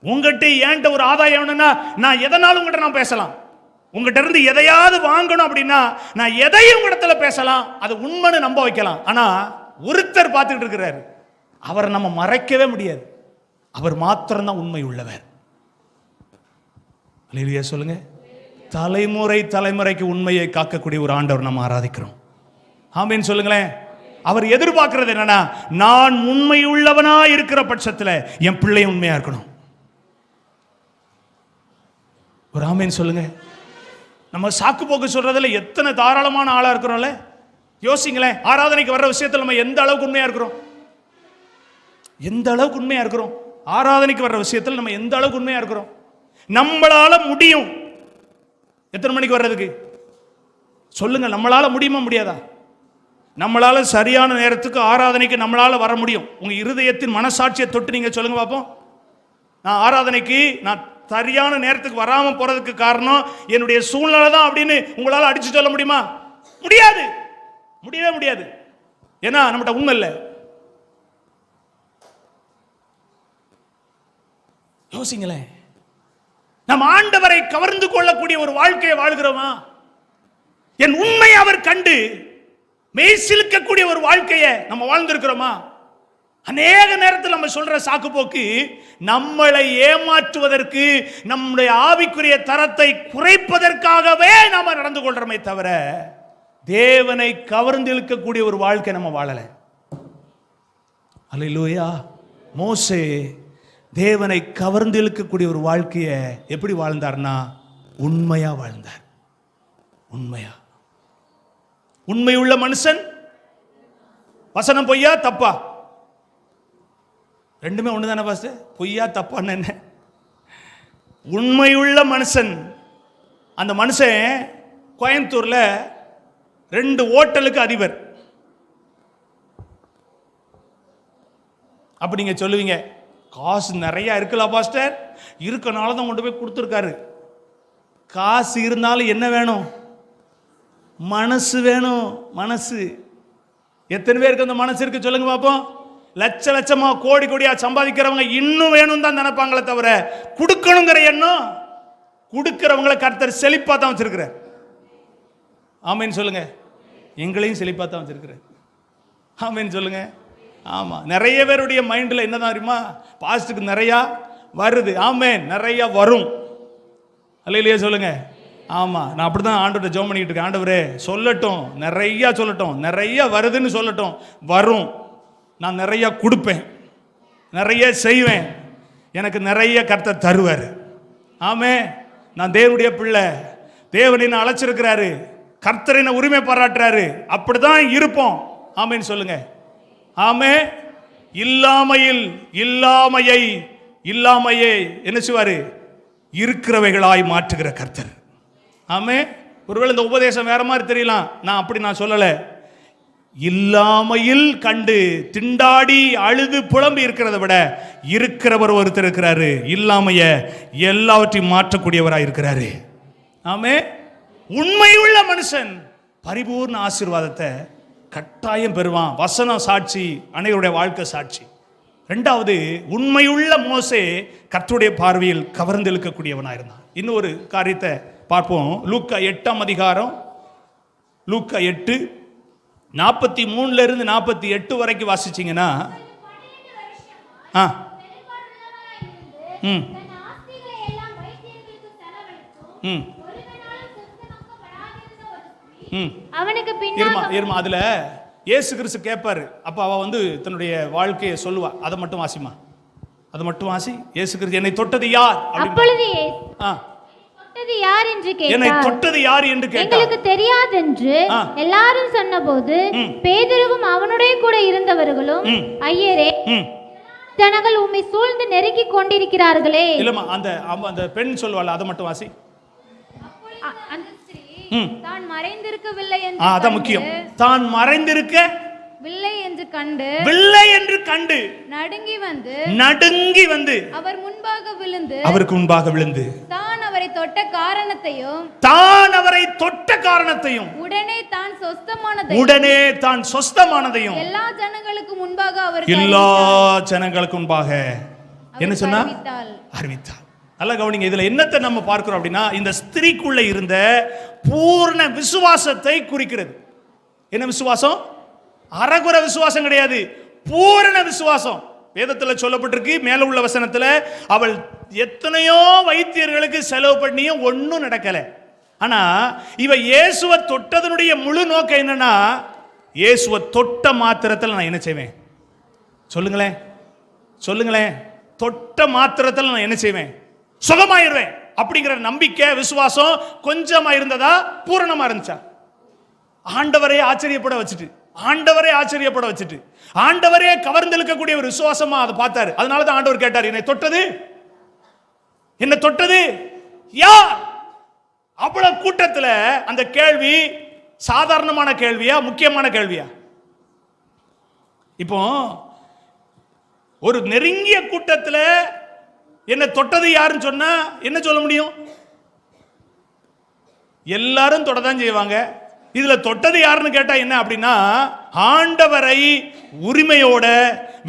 உங்ககிட்ட ஏன்ட்ட ஒரு ஆதாயம் வேணும்னா நான் எதனாலும் உங்ககிட்ட நான் பேசலாம். உங்ககிட்ட இருந்து எதையாவது வாங்கணும் அப்படின்னா நான் எதையும் உங்களிடத்துல பேசலாம். அது உண்மைன்னு நம்ப வைக்கலாம். ஆனா ஒருத்தர் பார்த்துட்டு இருக்கிறாரு, அவரை நம்ம மறைக்கவே முடியாது. அவர் மாத்திரம்தான் உண்மை உள்ளவர். அல்லேலூயா சொல்லுங்க. தலைமுறை தலைமுறைக்கு உண்மையை காக்கக்கூடிய ஒரு ஆண்டவர் நம்ம ஆராதிக்கிறோம். ஆமென் சொல்லுங்களேன். அவர் எதிர்பார்க்கிறது என்னன்னா, நான் உண்மை உள்ளவனா இருக்கிற பட்சத்தில் என் பிள்ளை உண்மையா இருக்கணும். ஒரு ஆமென் சொல்லுங்க. நம்ம சாக்கு போக்கு சொல்றதுல எத்தனை தாராளமான ஆளா இருக்கிறோம்ல. யோசிங்களேன், ஆராதனைக்கு வர்ற விஷயத்தில் நம்ம எந்த அளவுக்கு உண்மையா இருக்கிறோம், எந்த அளவுக்கு உண்மையா இருக்கிறோம். ஆராதனைக்கு வர்ற விஷயத்தில் நம்ம எந்த அளவுக்கு உண்மையா இருக்கிறோம். நம்மளால முடியும். எத்தனை மணிக்கு வர்றதுக்கு சொல்லுங்க, நம்மளால முடியுமா முடியாதா? நம்மளால சரியான நேரத்துக்கு ஆராதனைக்கு நம்மளால வர முடியும். உங்க இருதயத்தின் மனசாட்சியை தொட்டு நீங்க சொல்லுங்க பார்ப்போம். நான் ஆராதனைக்கு நான் சரியான நேரத்துக்கு வராம போறதுக்கு காரணம் என்னுடைய சூழ்நிலை தான் அப்படின்னு உங்களால அடிச்சு சொல்ல முடியுமா? முடியாது, முடியவே முடியாது. ஏன்னா நம்மகிட்ட உண்மை இல்லை. யோசிங்களேன், நம்ம ஆண்டவரை கவர்ந்து கொள்ளக்கூடிய ஒரு வாழ்க்கையை வாழ்கிறோமா? என் உண்மை அவர் கண்டு மெய்சிலுக்கக்கூடிய ஒரு வாழ்க்கையை நம்ம வாழ்ந்திருக்கிறோமா? அநேக நேரத்தில் நம்ம சொல்ற சாக்கு போக்கு நம்மளை ஏமாற்றுவதற்கு, நம்முடைய ஆவிக்குரிய தரத்தை குறைப்பதற்காகவே நாம நடந்து கொள்றோமே தவிர தேவனை கவர்ந்து இழுக்கக்கூடிய ஒரு வாழ்க்கை நம்ம வாழல. அல்லேலூயா. மோசே தேவனை கவர்ந்து இழுக்கக்கூடிய ஒரு வாழ்க்கையை எப்படி வாழ்ந்தார்னா உண்மையா வாழ்ந்தார். உண்மையா. உண்மையுள்ள மனுஷன் வசனம் பொய்யா தப்பா? ரெண்டுமே ஒன்று தானே பாஸ்டர்? பொய்யா தப்பான்னு என்ன? உண்மையுள்ள மனுஷன். அந்த மனுஷன் கோயம்புத்தூர்ல 2 ஹோட்டலுக்கு அதிபர். அப்ப நீங்க சொல்லுவீங்க, காசு நிறைய இருக்கலாம் பாஸ்டர். இருக்கனால தான் கொண்டு போய் கொடுத்துருக்காரு. காசு இருந்தாலும் என்ன வேணும்? மனசு வேணும். மனசு. எத்தனை பேருக்கு அந்த மனசு இருக்கு சொல்லுங்க பார்ப்போம். லட்ச லட்சமா கோடி கோடியா சம்பாதிக்கிறவங்க இன்னும் வேணும் தான் நினைப்பாங்களே தவிர கொடுக்கணுங்கிற எண்ணம், கொடுக்கிறவங்களை கர்த்தர் செழிப்பா தான் வச்சிருக்கிறார். ஆமேன்னு சொல்லுங்க. எங்களையும் செழிப்பா தான் வச்சிருக்கிறார். ஆமேன்னு சொல்லுங்க. ஆமா, நிறைய பேருடைய மைண்ட்ல என்னதான் தெரியுமா? பாஸ்டுக்கு நிறைய வருது. ஆமேன், நிறைய வரும். அல்லேலூயா சொல்லுங்க. ஆமா, நான் அப்படிதான் ஆண்டவர்கிட்ட ஜெபம் பண்ணிட்டு இருக்கேன். ஆண்டவரே சொல்லட்டும், நிறைய சொல்லட்டும், நிறைய வருதுன்னு சொல்லட்டும். வரும். நான் நிறைய கொடுப்பேன், நிறைய செய்வேன், எனக்கு நிறைய கர்த்தர் தருவார். ஆமே, நான் தேவனுடைய பிள்ளை, தேவன் என்ன அழைச்சிருக்கிறாரு, கர்த்தர் என்ன உரிமை பாராட்டுறாரு. அப்படிதான் இருப்போம். ஆமேன்னு சொல்லுங்க. ஆமே. இல்லாமையை என்ன செய்வாரு? இருக்கிறவைகளாய் மாற்றுகிற கர்த்தர். ஆமே. ஒருவேளை இந்த உபதேசம் வேற மாதிரி தெரியலாம், நான் அப்படி நான் சொல்லலை. இல்லாமையில் கண்டு திண்டாடி அழுது புலம்பி இருக்கிறத விட இருக்கிறவர் ஒருத்தர் இருக்கிறாரு, இல்லாமைய எல்லாவற்றையும் மாற்றக்கூடியவராக இருக்கிறாரு. ஆமே. உண்மையுள்ள மனுஷன் பரிபூர்ண ஆசீர்வாதத்தை கட்டாயம் பெறுவான். வசனம் சாட்சி, அனைவருடைய வாழ்க்கை சாட்சி. 2வது, உண்மையுள்ள மோசே கர்த்தருடைய பார்வையில் கவர்ந்து இழுக்கக்கூடியவனாக இருந்தான். இன்னொரு காரியத்தை பார்ப்போம். லூக்கா 8ஆம் அதிகாரம், லூக்கா 8:43 48 வரைக்கும் வாசிச்சீங்கன்னா, அவனுக்கு அதுல இயேசு கிறிஸ்து கேட்பாரு. அப்ப அவ தன்னுடைய வாழ்க்கையை சொல்லுவா. அதை மட்டும் வாசிமா, அதை மட்டும் வாசி. இயேசு கிறிஸ்து என்னை தொட்டது யார்? அப்பொழுது யார் என்று கேட்டார். என்னை தொட்டது யார் என்று கேட்டார். எங்களுக்கு தெரியாதென்று எல்லாரும் சொன்னபோது பேதுருவும் அவனுடைய கூட இருந்தவர்களும், ஐயரே, ஜனங்கள் உம்மை சூழ்ந்து நெருங்கி கொண்டிருக்கிறார்களே. இல்லம்மா, அந்த பெண் சொல்வாள், அதை மட்டும் வாசி. அந்த ஸ்திரீ தான் மறைந்திருக்கவில்லை என்று அதான் முக்கியம். தான் மறைந்திருக்கவில்லை என்று கண்டு நடுங்கி வந்து அவருக்கு முன்பாக விழுந்து தான் அவரை தொட்ட காரணத்தையும் உடனே தான் சொஸ்தமானதையும் எல்லா ஜனங்களுக்கு முன்பாக என்ன சொன்னா அறிவித்தார். நல்ல கவனிங்க, இதுல என்னத்தை நம்ம பார்க்கிறோம் அப்படின்னா, இந்த ஸ்திரீக்குள்ள இருந்த பூர்ண விசுவாசத்தை குறிக்கிறது. என்ன விசுவாசம்? அறகுற விசுவாசம் கிடையாது, பூரண விசுவாசம். வேதத்துல சொல்லப்பட்டிருக்கு, மேல உள்ள வசனத்துல, அவள் எத்தனையோ வைத்தியர்களுக்கு செலவு பண்ணியும் ஒன்னும் நடக்கல. ஆனா இவ இயேசுவை தொட்டதனுடைய முழு நோக்கம் என்னன்னா, இயேசுவை தொட்ட மாத்திரத்தில் நான் என்ன செய்வேன்? சொல்லுங்களேன். தொட்ட மாத்திரத்தில் நான் என்ன செய்வேன்? சுகமாயிருவேன் அப்படிங்கிற நம்பிக்கை, விசுவாசம் கொஞ்சமா இருந்ததா, பூரணமா இருந்துச்சா? ஆண்டவரே ஆச்சரியப்பட வச்சுட்டு, ஆண்டவரே கவர்ந்தெழுக்கக்கூடிய ஒரு விசுவாசமா அதை பார்த்தாரு. அதனாலதான் ஆண்டவர் கேட்டார், என்னை தொட்டது யார்? அவ்வளவு கூட்டத்துல அந்த கேள்வி சாதாரணமான கேள்வியா, முக்கியமான கேள்வியா? இப்போ ஒரு நெருங்கிய கூட்டத்தில் என்ன தொட்டது யாருன்னு சொன்னா என்ன சொல்ல முடியும்? எல்லாரும் தொடதான் செய்வாங்க. இதுல தொட்டது யாருன்னு கேட்டா என்ன அப்படின்னா, ஆண்டவரை உரிமையோட,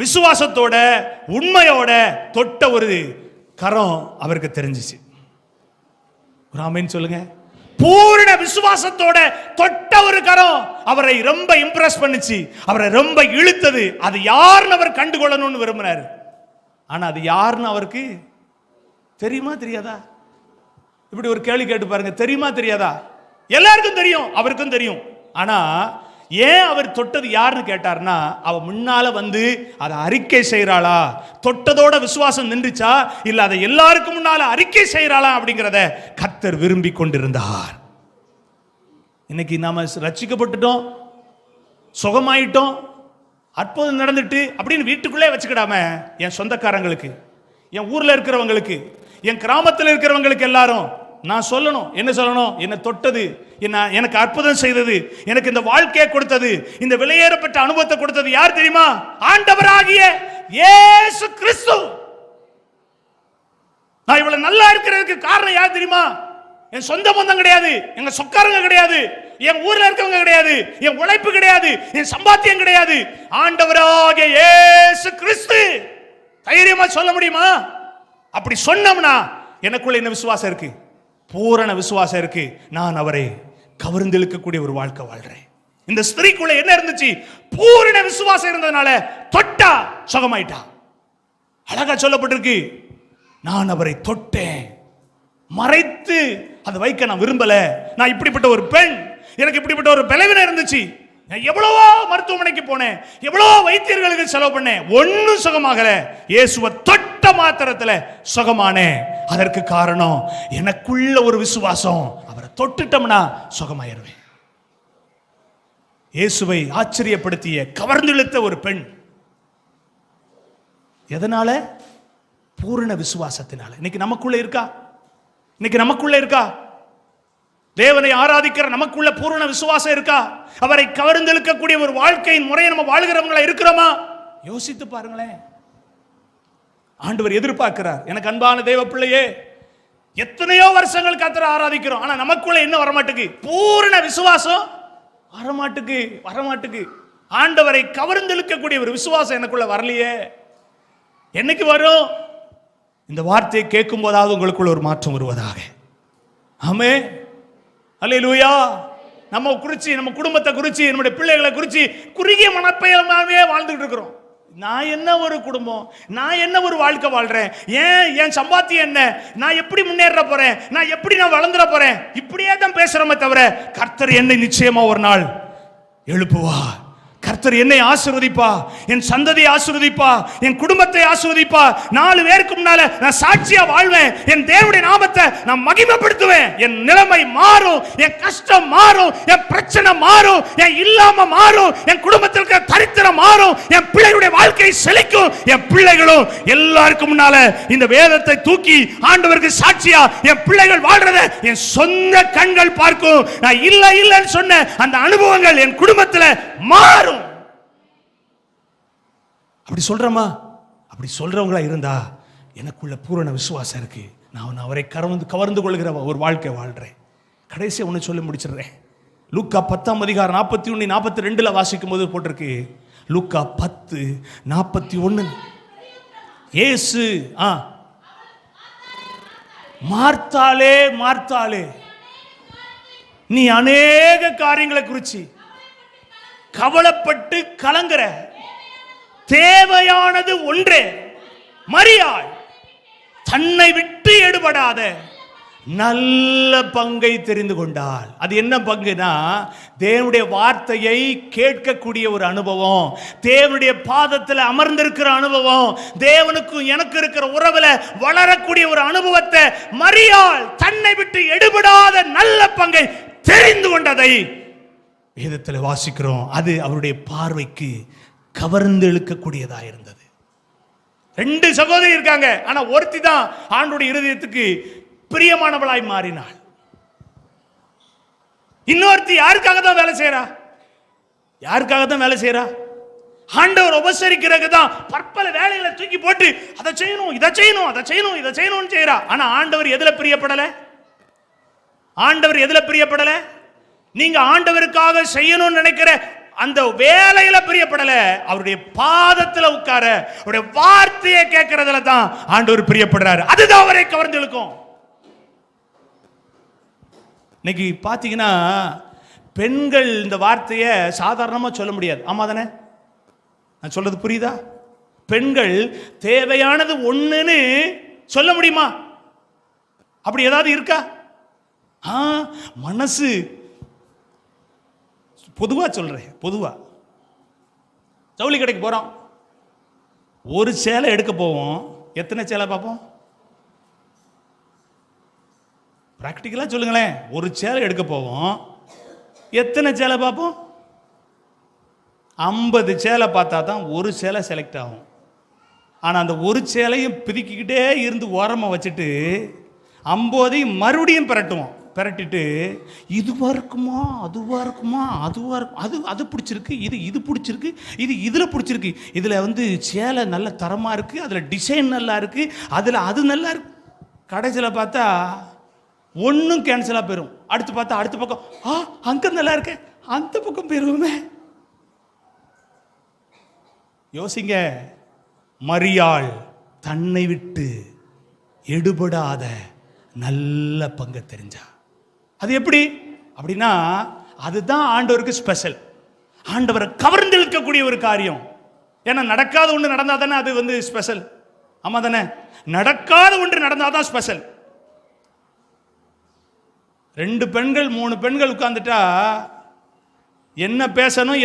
விசுவாசத்தோட, உண்மையோட தொட்ட ஒரு கரம் அவருக்கு தெரிஞ்சிச்சு. ஒரு ஆமென் சொல்லுங்க. பூரண விசுவாசத்தோட தொட்ட ஒரு கரம் அவரை ரொம்ப இம்ப்ரெஸ் பண்ணிச்சு, அவரை ரொம்ப இழுத்தது. அது யாருன்னு அவர் கண்டுகொள்ளணும்னு விரும்பினாரு. ஆனா அது யாருன்னு அவருக்கு தெரியுமா தெரியாதா? இப்படி ஒரு கேள்வி கேட்டு பாருங்க, தெரியுமா தெரியாதா? எல்லாருக்கும் தெரியும், அவருக்கும் தெரியும். ஆனா ஏன் அவர் தொட்டது யாருன்னு கேட்டார்னா, அவ முன்னால வந்து அதை அறிக்கை செய்யறாளா, தொட்டதோட விசுவாசம் நின்றுச்சா, இல்ல அதை எல்லாருக்கும் முன்னால அறிக்கை செய்யறாளா அப்படிங்கிறத கர்த்தர் விரும்பி கொண்டிருந்தார். இன்னைக்கு நாம ரட்சிக்கப்பட்டுட்டோம், சுகமாயிட்டோம், அற்புதம் நடந்துட்டு அப்படின்னு வீட்டுக்குள்ளே வச்சுக்கிடாம, என் சொந்தக்காரங்களுக்கு, என் ஊர்ல இருக்கிறவங்களுக்கு, என் கிராமத்தில் இருக்கிறவங்களுக்கு எல்லாரும் நான் சொல்லணும். என்ன சொல்லணும்? என்னை தொட்டது, எனக்கு அற்புதம் செய்தது, எனக்கு இந்த வாழ்க்கையை கொடுத்தது, இந்த விலையேறப்பட்ட அனுபவத்தை கொடுத்தது யார் தெரியுமா? ஆண்டவராகிய இயேசு கிறிஸ்து. நான் இவ்வளவு நல்லா இருக்கிறதுக்கு காரணம் யார் தெரியுமா? என் சொந்த பந்தம் கிடையாது, எங்க சொக்காரங்க கிடையாது, என் ஊர்ல இருக்கவங்க கிடையாது, என் உழைப்பு கிடையாது, என் சம்பாத்தியம் கிடையாது, ஆண்டவராகிய இயேசு கிறிஸ்து. தைரியமா சொல்ல முடியுமா? அப்படி சொன்னோம்னா எனக்குள்ள என்ன விசுவாசம் இருக்கு? பூரண விசுவாசம் இருக்கு. நான் அவரை கவர்ந்தெழுக்கக்கூடிய ஒரு வாழ்க்கை வாழ்றேன். இந்த ஸ்திரீக்குள்ள என்ன இருந்துச்சு? பூரண விசுவாசம் இருந்ததுனால தொட்டா சுகமாயிட்டா. அழகா சொல்லப்பட்டிருக்கு, நான் அவரை தொட்டேன். மறைத்து அதை வைக்க நான் விரும்பல. நான் இப்படிப்பட்ட ஒரு பெண், எனக்கு இப்படிப்பட்ட ஒரு பலவீனம் இருந்துச்சு, நான் எவ்வளவோ மருத்துவமனைக்கு போனேன், எவ்வளவோ வைத்தியர்களுக்கு செலவு பண்ணேன், ஒன்னும் சுகமாகல. இயேசுவை தொட்ட மாத்திரத்துல சுகமானே. அதற்கு காரணம் எனக்குள்ள ஒரு விசுவாசம். அவரை தொட்டுட்டோம்னா சுகமாயிருவேன். இயேசுவை ஆச்சரியப்படுத்திய, கவர்ந்திழுத்த ஒரு பெண். எதனால? பூரண விசுவாசத்தினால. இன்னைக்கு நமக்குள்ள இருக்கா? தேவனை ஆராதிக்கிற நமக்குள்ள பூரண விசுவாசம் இருக்கா? அவரை கவர்ந்தெழுக்கக்கூடிய ஒரு வாழ்க்கையின் முறையை நம்ம வாழ்கிறவங்களா இருக்கிறோமா? யோசித்து பாருங்களேன். ஆண்டவர் எதிர்பார்க்கிறார். எனக்கு அன்பான தேவ பிள்ளையே, எத்தனையோ வருஷங்கள் கர்த்தரை ஆராதிக்கிறோம், ஆனா நமக்குள்ள என்ன வரமாட்டுக்கு? பூரண விசுவாசம் வரமாட்டுக்கு. ஆண்டவரை கவர்ந்தெழுக்கக்கூடிய ஒரு விசுவாசம் எனக்குள்ள வரலையே. என்னைக்கு வரும்? இந்த வார்த்தையை கேட்கும் போதாவது உங்களுக்குள்ள ஒரு மாற்றம் வருவதாக. ஆமென், அல்லேலூயா. நம்ம குறிச்சி, நம்ம குடும்பத்தை குறிச்சி, நம்முடைய பிள்ளைகளை குறிச்சி குறுகிய மனப்பயமாவே வாழ்ந்துட்டு இருக்கிறோம். நான் என்ன ஒரு குடும்பம், நான் என்ன ஒரு வாழ்க்கை வாழ்றேன், என் சம்பாத்தியம் என்ன, நான் எப்படி முன்னேற போறேன், நான் எப்படி வளர்ந்துட போறேன், இப்படியே தான் பேசுறோமே தவிர கர்த்தர் என்னை நிச்சயமா ஒரு நாள் எழுப்புவார், கர்த்தர் என்னை ஆசீர்வதிப்பா, என் சந்ததியை ஆசீர்வதிப்பா, என் குடும்பத்தை ஆசீர்வதிப்பா, 4 பேருக்கு முன்னால நான் சாட்சியா வாழ்வேன், என் தேவனுடைய நாமத்தை நான் மகிமைப்படுத்துவேன், என் நிலைமை மாறும், என் கஷ்டம் மாறும், என் பிரச்சனை மாறும், என் இல்லாம மாறும், என் குடும்பத்தில் இருக்கிற தரித்திரம் மாறும், என் பிள்ளைகளுடைய வாழ்க்கை செழிக்கும், என் பிள்ளைகளும் எல்லாருக்கும் முன்னால இந்த வேதத்தை தூக்கி ஆண்டவருக்கு சாட்சியா என் பிள்ளைகள் வாழ்றத என் சொந்த கண்கள் பார்க்கும். நான் இல்லன்னு சொன்ன அந்த அனுபவங்கள் என் குடும்பத்தில் மாறும். அப்படி சொல்றமா? அப்படி சொல்றவங்களா இருந்தா எனக்குள்ள பூரண விசுவாசம் இருக்கு. நான் அவரை கவர்ந்து கொள்கிற ஒரு வாழ்க்கை வாழ்றேன். கடைசி ஒன்று சொல்லி முடிச்சிடுறேன். லூக்கா 10:41-42 வாசிக்கும் போது போட்டிருக்கு. லூக்கா 10:41 இயேசு மார்த்தாளே மார்த்தாளே, நீ அநேக காரியங்களை குறிச்சு கவலைப்பட்டு கலங்குற, தேவையானது ஒன்றே, மரியாள் தன்னை விட்டு எடுபடாத நல்ல பங்கை தெரிந்து கொண்டாள். அது என்ன பங்குனா, தேவனுடைய வார்த்தையை கேட்கக்கூடிய ஒரு அனுபவம், தேவனுடைய பாதத்தில் அமர்ந்திருக்கிற அனுபவம், தேவனுக்கும் எனக்கு இருக்கிற உறவுல வளரக்கூடிய ஒரு அனுபவத்தை மரியாள் தன்னை விட்டு எடுபடாத நல்ல பங்கை தெரிந்து கொண்டதை வேதத்தில் வாசிக்கிறோம். அது அவருடைய பார்வைக்கு கவர்ந்து இழுக்கக்கூடியதா இருந்தது. 2 சகோதரி இருக்காங்க, ஆனா ஒருத்தி தான் ஆண்டவருடைய இருதயத்துக்கு பிரியமானவளாய் மாறினாள். இன்னொருத்தி யாருக்காக தான் வேலை செய்யறா? யாருக்காக தான் வேலை செய்யறா? ஆண்டவர் உபசரிக்கிறதுக்கு தான் பற்பல வேலைகளை தூக்கி போட்டு அதை செய்யணும், இதை செய்யணும், அதை செய்யணும், இதை செய்யணும்னு செய்யறா. ஆனா ஆண்டவர் எதுல பிரியப்படல? ஆண்டவர் எதுல பிரியப்படல? நீங்க ஆண்டவருக்காக செய்யணும்னு நினைக்கிற அந்த வேலையில பிரியப்படல, அவருடைய பாதத்தில் உட்கார அவருடைய வார்த்தையை கேட்கறதுல தான் ஆண்டவர் பிரியப்படுறாரு. அதுதான் அவரை கவர்ந்து இழுக்கும். இன்னைக்கு பாத்தீங்கன்னா பெண்கள் இந்த வார்த்தையை சாதாரணமா சொல்ல முடியாது. ஆமா தானே? நான் சொல்றது புரியுதா? பெண்கள் தேவையானது ஒண்ணுன்னு சொல்ல முடியுமா? அப்படி ஏதாவது இருக்கா? மனசு பொதுவா சொல்றேன். பொதுவா ஜவுளி கடைக்கு போறோம், ஒரு சேலை எடுக்க போவோம், எத்தனை சேலை பார்ப்போம்? பிராக்டிக்கலா சொல்லுங்களேன். ஒரு சேலை எடுக்க போவோம், எத்தனை சேலை பார்ப்போம்? 50 சேலை பார்த்தா தான் ஒரு சேலை செலக்ட் ஆகும். ஆனால் அந்த ஒரு சேலையும் பிரிக்கிக்கிட்டே இருந்து ஓரமாக வச்சுட்டு 50 மறுபடியும் பிரட்டிட்டு இதுவாக இருக்குமா, அதுவாக இருக்குமா, அதுவாக இருக்கும், அது பிடிச்சிருக்கு, இது பிடிச்சிருக்கு, இதில் பிடிச்சிருக்கு, இதில் சேலை நல்ல தரமாக இருக்குது, அதில் டிசைன் நல்லா இருக்குது, அதில் அது நல்லா இருக்கு. கடைசியில் பார்த்தா ஒன்றும் கேன்சலாக போயிடும். அடுத்து பார்த்தா அடுத்த பக்கம் அங்கே நல்லா இருக்கு, அந்த பக்கம் போயிருவோமே. யோசிங்க. மரியாள் தன்னை விட்டு எடுபடாத நல்ல பங்கு தெரிஞ்சா. அது எப்படி அப்படின்னா, அதுதான் ஆண்டவருக்கு ஸ்பெஷல், ஆண்டவரை கவர்ந்து இழுக்கக்கூடிய ஒரு காரியம். ஏன்னா நடக்காத ஒன்று நடந்தா தானே அது ஸ்பெஷல். ஆமா தானே? நடக்காத ஒன்று நடந்தாதான் ஸ்பெஷல். 2 பெண்கள் 3 பெண்கள் உட்கார்ந்துட்டா என்ன பேசணும்,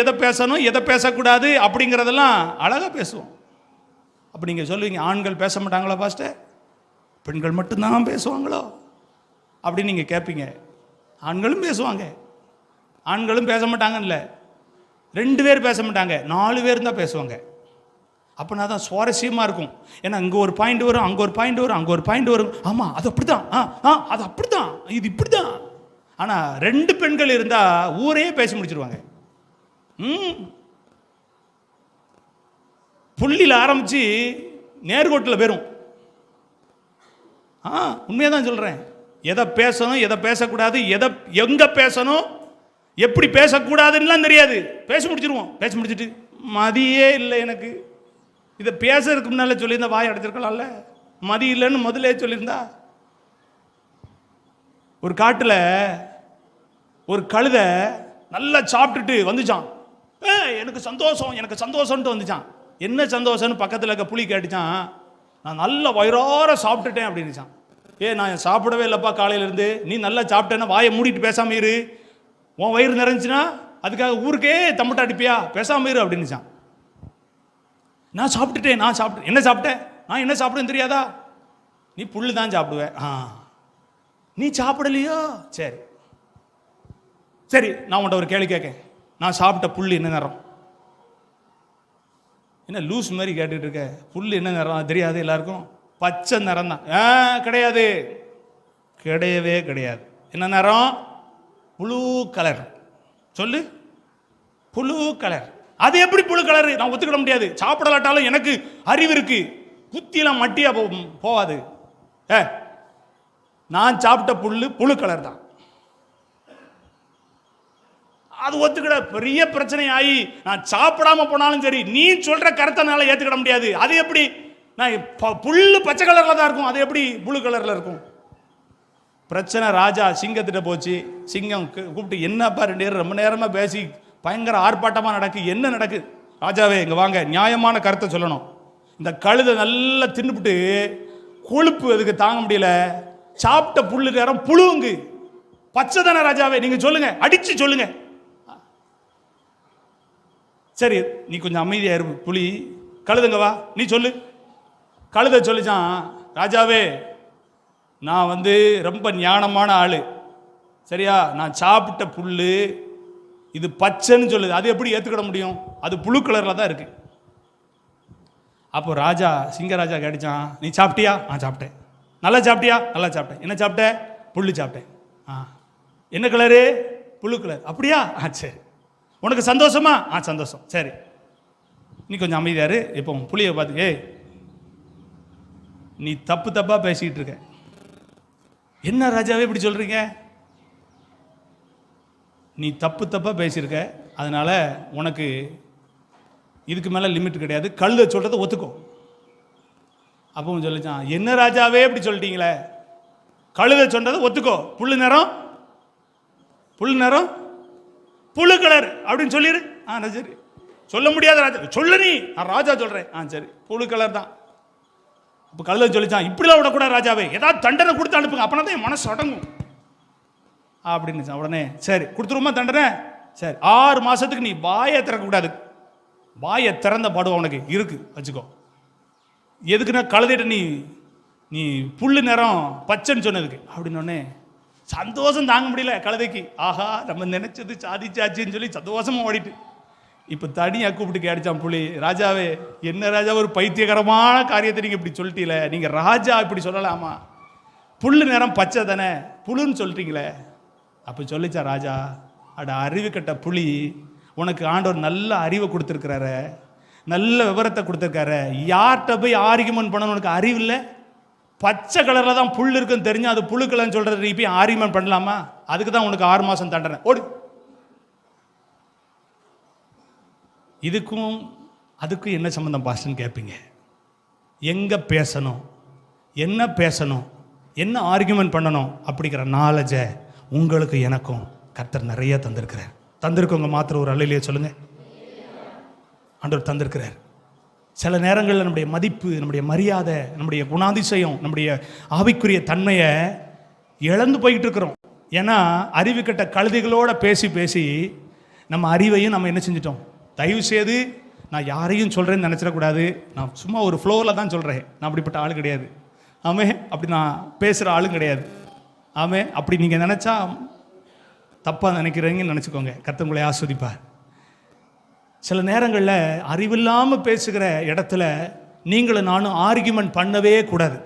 எதை பேசக்கூடாது அப்படிங்கிறதெல்லாம் அழகா பேசுவோம். அப்படி நீங்க சொல்லுவீங்க, ஆண்கள் பேச மாட்டாங்களா பாஸ்டர், பெண்கள் மட்டும்தான் பேசுவாங்களோ அப்படின்னு நீங்க கேட்பீங்க. ஆண்களும் பேசுவாங்க, ஆண்களும் பேச மாட்டாங்கன்னு இல்லை. 2 பேர் பேச மாட்டாங்க, 4 பேர் தான் பேசுவாங்க. அப்படின்னா தான் சுவாரஸ்யமாக இருக்கும். ஏன்னா இங்கே ஒரு பாயிண்ட் வரும், அங்கே ஒரு பாயிண்ட் வரும், அங்கே ஒரு பாயிண்ட் வரும். ஆமாம், அது அப்படி தான், அது அப்படி தான், இது இப்படி தான். ஆனால் 2 பெண்கள் இருந்தால் ஊரையே பேசி முடிச்சிருவாங்க. புள்ளியில் ஆரம்பித்து நேர்கோட்டில் போயிரும். உண்மையாக தான் சொல்கிறேன். எதை பேசணும், எதை பேசக்கூடாது, எங்கே பேசணும், எப்படி பேசக்கூடாதுன்னெலாம் தெரியாது. பேசி முடிச்சிருவோம். பேசி முடிச்சுட்டு மதியே இல்லை எனக்கு, இதை பேசுறதுக்கு முன்னால சொல்லியிருந்தா வாய் அடைச்சிருக்கலாம்ல, மதி இல்லைன்னு முதலே சொல்லியிருந்தா. ஒரு காட்டில் ஒரு கழுதை நல்லா சாப்பிட்டுட்டு வந்துச்சான். எனக்கு சந்தோஷம், எனக்கு சந்தோஷம்ட்டு வந்துச்சான். என்ன சந்தோஷம்னு பக்கத்தில் இருக்க புலி கேட்டுச்சான். நான் நல்ல வயிறார சாப்பிட்டுட்டேன் அப்படின்னுச்சான். நான் சாப்பிடவே இல்லைப்பா காலையிலேருந்து, நீ நல்லா சாப்பிட்டேன்னா வாயை மூடிட்டு பேசாமல் இரு, உன் வயிறு நிறைஞ்சுன்னா அதுக்காக ஊருக்கே தம்பிட்ட அடிப்பியா, பேசாம இரு அப்படின்னுச்சான். நான் சாப்பிட்டுட்டேன். என்ன சாப்பிட்டேன்? நான் என்ன சாப்பிடுன்னு தெரியாதா? நீ புல்லு தான் சாப்பிடுவேன். நீ சாப்பிடலையோ? சரி சரி, நான் உன்ட்ட ஒரு கேள்வி கேட்கேன். நான் சாப்பிட்ட புல் என்ன நிறம்? என்ன லூஸ் மாதிரி கேட்டுட்டு இருக்க? புல் என்ன நிறம் தெரியாது எல்லாருக்கும்? பச்சை நிறம் தான். கிடையாது, கிடையவே கிடையாது. என்ன நிறம்? Blue colour. சொல்லு, புளு கலர். அது எப்படி புளு கலர்? நான் ஒத்துக்கிட முடியாது. சாப்பிடலாட்டாலும் எனக்கு அறிவு இருக்கு, குத்தியெல்லாம் மட்டியா போவாது. நான் சாப்பிட்ட புல்லு புளு கலர் தான். அது ஒத்துக்கிட பெரிய பிரச்சனை ஆகி நான் சாப்பிடாம போனாலும் சரி, நீ சொல்ற கருத்தனால ஏத்துக்கிட முடியாது. அது எப்படி? நான் புல்லு பச்சை கலர்ல தான் இருக்கும், அது எப்படி புளு கலர்ல இருக்கும்? பிரச்சனை ராஜா சிங்கத்திட்ட போச்சு. சிங்கம் கூப்பிட்டு, என்னப்பா 2 பேரும் ரொம்ப நேரமா பேசி பயங்கர ஆர்ப்பாட்டமா நடக்கு, என்ன நடக்கு? ராஜாவே இங்க வாங்க, நியாயமான கருத்தை சொல்லணும். இந்த கழுதை நல்லா தின்னுபிட்டு கொழுப்பு அதுக்கு தாங்க முடியல, சாப்பிட்ட புல்லு நேரம் புழுங்கு பச்சை தானே ராஜாவே, நீங்க சொல்லுங்க, அடிச்சு சொல்லுங்க. சரி நீ கொஞ்சம் அமைதியா இரு புலி. கழுதுங்க வா, நீ சொல்லு. கழுதை சொல்லிச்சான், ராஜாவே நான் ரொம்ப ஞானமான ஆளு, சரியா? நான் சாப்பிட்ட புல்லு இது பச்சைன்னு சொல்லுது, அது எப்படி ஏற்றுக்கிட முடியும்? அது புழு கலரில் தான் இருக்கு. அப்போ ராஜா சிங்கராஜா கேட்டுச்சான், நீ சாப்பிட்டியா? சாப்பிட்டேன். நல்லா சாப்பிட்டியா? நல்லா சாப்பிட்டேன். என்ன சாப்பிட்ட? புல்லு சாப்பிட்டேன். என்ன கலரு? புழு கலர். அப்படியா? சரி. உனக்கு சந்தோஷமா? சந்தோஷம். சரி நீ கொஞ்சம் அமைதியாரு. இப்போ புளியை பார்த்து, நீ தப்பு தப்பா பேசிக்கிட்டு இருக்க. என்ன ராஜாவே இப்படி சொல்றீங்க? நீ தப்பு தப்பா பேசியிருக்க, அதனால உனக்கு இதுக்கு மேல லிமிட் கிடையாது, கழுதை சொல்றதை ஒத்துக்கோ. அப்போ சொல்லிச்சான், என்ன ராஜாவே இப்படி சொல்லிட்டீங்களே, கழுதை சொன்னதை ஒத்துக்கோ. புல்லு நேரம் புழு கலர் அப்படின்னு சொல்லிடு. சரி சொல்ல முடியாத ராஜா, சொல்ல நீ, நான் ராஜா சொல்றேன். சரி புழு கலர் தான். இப்போ கழுதை சொல்லிச்சான், இப்படிலாம் விடக்கூடாது ராஜாவே, ஏதாவது தண்டனை கொடுத்து அனுப்புங்க, அப்பனா தான் என் மனசு அடங்கும் அப்படின்னு. உடனே சரி கொடுத்துருமா தண்டனை? சரி 6 மாசத்துக்கு நீ வாயை திறக்கக்கூடாது. வாயை திறந்த பாடுவா உனக்கு இருக்கு, வச்சுக்கோ. எதுக்குன்னா கழுதைட்ட நீ புல்லு நேரம் பச்சைன்னு சொன்னதுக்கு அப்படின்னு. சந்தோஷம் தாங்க முடியல கழுதைக்கு. ஆஹா நம்ம நினைச்சது சாதிச்சாச்சின்னு சொல்லி சந்தோஷமா ஓடிட்டு. இப்போ தனியா கூப்பிட்டு கேடிச்சான் புலி, ராஜாவே என்ன ராஜா ஒரு பைத்தியகரமான காரியத்தை நீங்க இப்படி சொல்லிட்டீங்களே, நீங்க ராஜா இப்படி சொல்லலாமா? புல்லு நேரம் பச்சை தானே, புழுன்னு சொல்லிட்டீங்களே. அப்போ சொல்லிச்சா ராஜா, அட அறிவு கட்ட புலி, உனக்கு ஆண்டவர் நல்ல அறிவை கொடுத்துருக்கிறாரு, நல்ல விவரத்தை கொடுத்துருக்காரு, யார்கிட்ட போய் ஆர்கியூமெண்ட் பண்ணணும்? உனக்கு அறிவு இல்லை. பச்சை கலரில் தான் புல் இருக்குன்னு தெரிஞ்சு அது புழு கலர்னு சொல்றது, நீ போய் ஆர்கியூமெண்ட் பண்ணலாமா? அதுக்கு தான் உனக்கு 6 மாசம் தண்டனை. ஓடு. இதுக்கும் அதுக்கும் என்ன சம்பந்தம் பாஸ்டர்னு கேட்பீங்க. எங்க பேசணும், என்ன பேசணும், என்ன ஆர்கியூமெண்ட் பண்ணணும் அப்படிங்கிற நாலேஜை உங்களுக்கு எனக்கும் கர்த்தர் நிறைய தந்திருக்கிறார். தந்திருக்கவங்க மாத்திரம் ஒரு அல்லையிலேயே சொல்லுங்க. ஆண்டவர் தந்திருக்கிறார். சில நேரங்களில் நம்முடைய மதிப்பு, நம்முடைய மரியாதை, நம்முடைய குணாதிசயம், நம்முடைய ஆவிக்குரிய தன்மையை இழந்து போய்கிட்டு இருக்கிறோம். ஏன்னா அறிவு கட்ட கழுதைகளோட பேசி பேசி நம்ம அறிவையும் நம்ம என்ன செஞ்சிட்டோம். தயவு செய்து நான் யாரையும் சொல்கிறேன்னு நினச்சிடக்கூடாது. நான் சும்மா ஒரு ஃப்ளோவில் தான் சொல்கிறேன். நான் அப்படிப்பட்ட ஆள் கிடையாது. ஆமே, அப்படி நான் பேசுகிற ஆளும் கிடையாது. ஆமே, அப்படி நீங்கள் நினச்சா தப்பாக நினைக்கிறீங்கன்னு நினச்சிக்கோங்க. கர்த்தர் உங்களை ஆஸ்வதிப்பார். சில நேரங்களில் அறிவில்லாமல் பேசுகிற இடத்துல நீங்களும் நானும் ஆர்கியூமெண்ட் பண்ணவே கூடாது.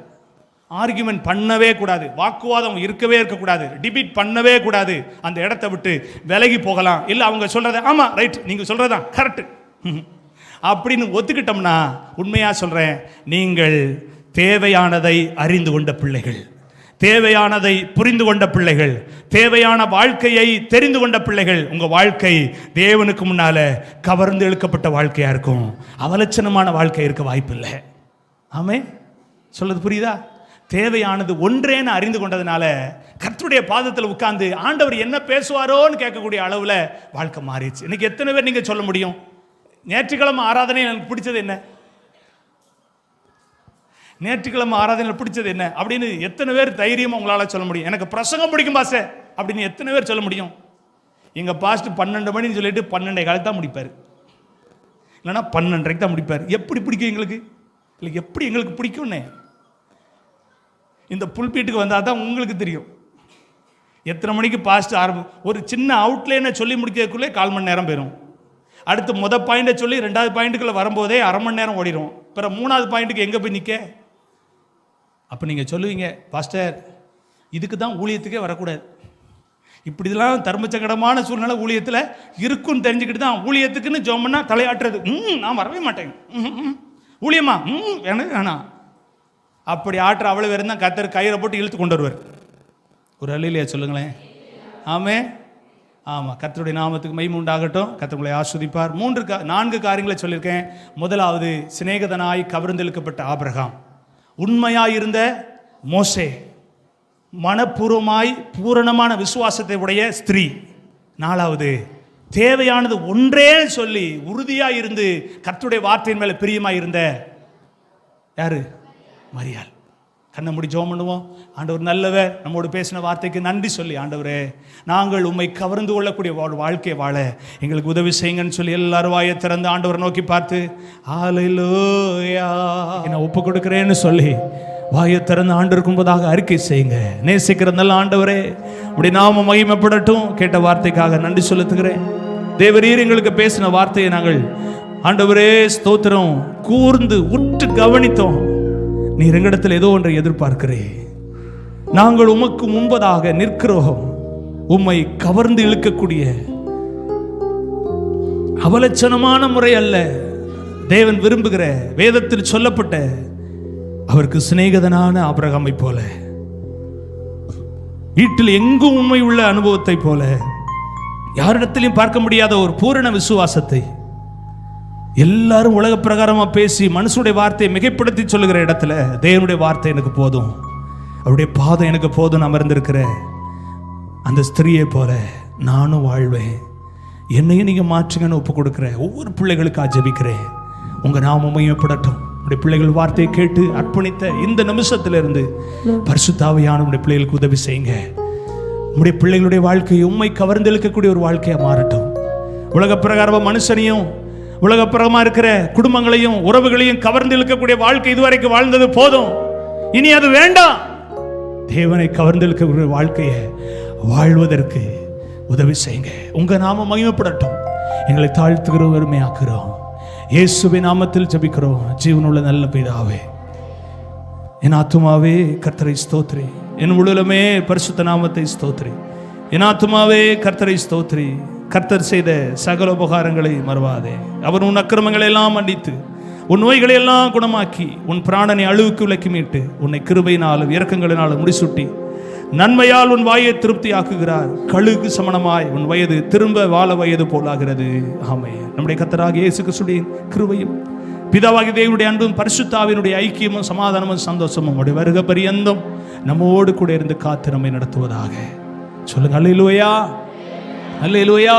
ஆர்கியூமெண்ட் பண்ணவே கூடாது. வாக்குவாதம் இருக்கவே இருக்கக்கூடாது. டிபேட் பண்ணவே கூடாது. அந்த இடத்த விட்டு விலகி போகலாம். இல்லை அவங்க சொல்கிறத ஆமாம் ரைட், நீங்கள் சொல்கிறதான் கரெக்டு அப்படின்னு ஒத்துக்கிட்டோம்னா, உண்மையாக சொல்கிறேன், நீங்கள் தேவையானதை அறிந்து கொண்ட பிள்ளைகள், தேவையானதை புரிந்து கொண்ட பிள்ளைகள், தேவையான வாழ்க்கையை தெரிந்து கொண்ட பிள்ளைகள். உங்கள் வாழ்க்கை தேவனுக்கு முன்னால் கவர்ந்து இழுக்கப்பட்ட வாழ்க்கையாக இருக்கும். அவலட்சணமான வாழ்க்கை இருக்க வாய்ப்பில்லை. ஆமே, சொல்றது புரியுதா? தேவையானது ஒன்றேன்னு அறிந்து கொண்டதுனால கர்த்தருடைய பாதத்தில் உட்கார்ந்து ஆண்டவர் என்ன பேசுவாரோன்னு கேட்கக்கூடிய அளவில் வாழ்க்கை மாறிடுச்சு. இன்னைக்கு எத்தனை பேர் நீங்கள் சொல்ல முடியும், ஞாயிற்றுக்கிழமை ஆராதனை எனக்கு பிடிச்சது என்ன, ஞாயிற்றுக்கிழமை ஆராதனையில் பிடிச்சது என்ன அப்படின்னு எத்தனை பேர் தைரியமாக உங்களால் சொல்ல முடியும்? எனக்கு பிரசங்கம் பிடிக்கும் பாச அப்படின்னு எத்தனை பேர் சொல்ல முடியும்? எங்கள் பாஸ்ட் 12 மணின்னு சொல்லிட்டு 12:15 தான் முடிப்பார், இல்லைன்னா 12:30 தான் முடிப்பார். எப்படி பிடிக்கும் எங்களுக்கு? இல்லை எப்படி எங்களுக்கு பிடிக்கும்னே இந்த புல்பீட்டுக்கு வந்தால் தான் உங்களுக்கு தெரியும் எத்தனை மணிக்கு பாஸ்ட் ஒரு சின்ன அவுட்லைனை சொல்லி முடிக்கிறதுக்குள்ளே 1/4 மணி நேரம் போயிடும். அடுத்து பாயிண்டை சொல்லி 2வது பாயிண்ட்டுக்குள்ளே வரும்போதே 1/2 மணி நேரம் ஓடிடும். அப்புறம் 3வது பாயிண்ட்டுக்கு எங்கே போய் நிற்க? அப்போ நீங்கள் சொல்லுவீங்க, பாஸ்டர் இதுக்கு தான் ஊழியத்துக்கே வரக்கூடாது, இப்படிலாம் தர்மச்சங்கடமான சூழ்நிலை ஊழியத்தில் இருக்குன்னு தெரிஞ்சுக்கிட்டு தான் ஊழியத்துக்குன்னு ஜோமன்னா தலையாட்டுறது. நான் வரவே மாட்டேன், ஊழியமா எனக்கு வேணாம். அப்படி ஆட்டுற அவ்வளோ பேர் தான் கர்த்தர் கயிறை போட்டு இழுத்து கொண்டு வருவார். ஒரு அல்லேலூயா சொல்லுங்களேன். ஆமே, ஆமாம். கர்த்தருடைய நாமத்துக்கு மகிமை உண்டாகட்டும். கர்த்தர் உங்களை ஆஸ்வதிப்பார். 4 காரியங்களை சொல்லியிருக்கேன். முதலாவது, சிநேகிதனாய் கவர்ந்தெழுக்கப்பட்ட ஆபிரகாம், உண்மையாயிருந்த மோசே, மனப்பூர்வமாய் பூரணமான விசுவாசத்தை உடைய ஸ்திரீ. 4வது, தேவையானது ஒன்றே சொல்லி உறுதியாக இருந்து கர்த்தருடைய வார்த்தையின் மேலே பிரியமாக இருந்த யாரு? மரியாள். கண்ணை மூடி ஜெபம் பண்ணுவோம். ஆண்டவர் நல்லவர், நம்மோடு பேசின வார்த்தைக்கு நன்றி சொல்லி, ஆண்டவரே நாங்கள் உம்மை கவர்ந்து கொள்ளக்கூடிய வாழ்க்கை வாழ எங்களுக்கு உதவி செய்யுங்கன்னு சொல்லி எல்லாரும் வாயை திறந்து ஆண்டவரை நோக்கி பார்த்து ஹல்லேலூயா நான் ஒப்பு கொடுக்கிறேன்னு சொல்லி வாயை திறந்து ஆண்டவருக்கு முன்பதாக அறிக்கை செய்யுங்க. நேசிக்கிற நல்ல ஆண்டவரே, உடைய நாம மகிமைப்படட்டும். கேட்ட வார்த்தைக்காக நன்றி செலுத்துகிறேன். தேவரீர் எங்களுக்கு பேசின வார்த்தையை நாங்கள் ஆண்டவரே ஸ்தோத்திரம் கூர்ந்து உற்று கவனித்தோம். நீர் எங்களிடத்தில் ஏதோ ஒன்றை எதிர்பார்க்கிறேன். நாங்கள் உமக்கு முன்பதாக நிற்கிறோம். உம்மை கவர்ந்து இழுக்கக்கூடிய அவலட்சணமான முறை அல்ல, தேவன் விரும்புகிற வேதத்தில் சொல்லப்பட்ட அவருக்கு சிநேகிதனான ஆபிரகாமை போல, வீட்டில் எங்கும் உண்மை உள்ள அனுபவத்தை போல, யாரிடத்திலையும் பார்க்க முடியாத ஒரு பூரண விசுவாசத்தை, எல்லாரும் உலக பிரகாரமா பேசி மனுஷனுடைய வார்த்தையை மிகைப்படுத்தி சொல்லுகிற இடத்துல தேவனுடைய வார்த்தை எனக்கு போதும், அவருடைய பாதம் எனக்கு போதும் அமர்ந்திருக்கிற அந்த ஸ்திரியை போல நானும் வாழ்வேன். என்னையும் நீங்க மாற்றுங்கன்னு ஒப்பு கொடுக்கிற ஒவ்வொரு பிள்ளைகளுக்காக ஜெபிக்கிறேன். உங்க நாமம் மகிமைப்படட்டும். உடைய பிள்ளைகள் வார்த்தையை கேட்டு அர்ப்பணித்த இந்த நிமிஷத்திலிருந்து பரிசுத்த ஆவியான உடைய பிள்ளைகளுக்கு உதவி செய்யுங்க. உடைய பிள்ளைகளுடைய வாழ்க்கையை உம்மை கவர்ந்து இழுக்கக்கூடிய ஒரு வாழ்க்கையா மாறட்டும். உலக பிரகாரமா மனுஷனையும் உலகப்புறமா இருக்கிற குடும்பங்களையும் உறவுகளையும் கவர்ந்து இழுக்கக்கூடிய வாழ்க்கை இதுவரைக்கும் வாழ்ந்தது போதும், இனி அது வேண்டாம். தேவனை கவர்ந்து இழுக்கக்கூடிய வாழ்க்கையை வாழ்வதற்கு உதவி செய்யுங்க. உங்க நாமம் மகிமைப்படட்டும். எங்களை தாழ்த்துகிறோம், வெறுமையாக்குறோம். இயேசுவின் நாமத்தில் ஜெபிக்கிறோம் ஜீவனுள்ள நல்ல பிதாவே. என் ஆத்துமாவே கர்த்தரை ஸ்தோத்திரி, என் முழுவதுமே பரிசுத்த நாமத்தை ஸ்தோத்திரி. என் ஆத்துமாவே கர்த்தரை ஸ்தோத்திரி. கர்த்தர் செய்த சகல உபகாரங்களை மறவாதே. அவர் உன் அக்கிரமங்களை எல்லாம் மன்னித்து உன் நோய்களை எல்லாம் குணமாக்கி உன் பிராணனை அழுவுக்கு விலக்கி மீட்டு உன்னை கிருபையினாலும் இரக்கங்களினாலும் முடிசூட்டி நன்மையால் உன் வாயை திருப்தி ஆக்குகிறார். கழுகு சமணமாய் உன் வயது திரும்ப வாழ வயது போலாகிறது. ஆமே. நம்முடைய கர்த்தராகிய இயேசு கிறிஸ்துவின் கிருபையும் பிதாவாகிய தேவனுடைய அன்பும் பரிசுத்த ஆவியினுடைய ஐக்கியமும் சமாதானமும் சந்தோஷமும் உடைய வருகை பரியந்தம் நம்மோடு கூட இருந்து காத்து நம்மை நடத்துவதாக. சொல்லுங்க அல்லேலூயா, அல்லேலூயா,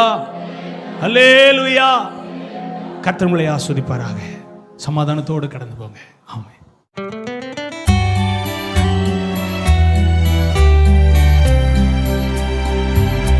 அல்லேலூயா. கர்த்தர் உங்களை ஆசீர்வதிப்பாராக. சமாதானத்தோடு கடந்து போங்க.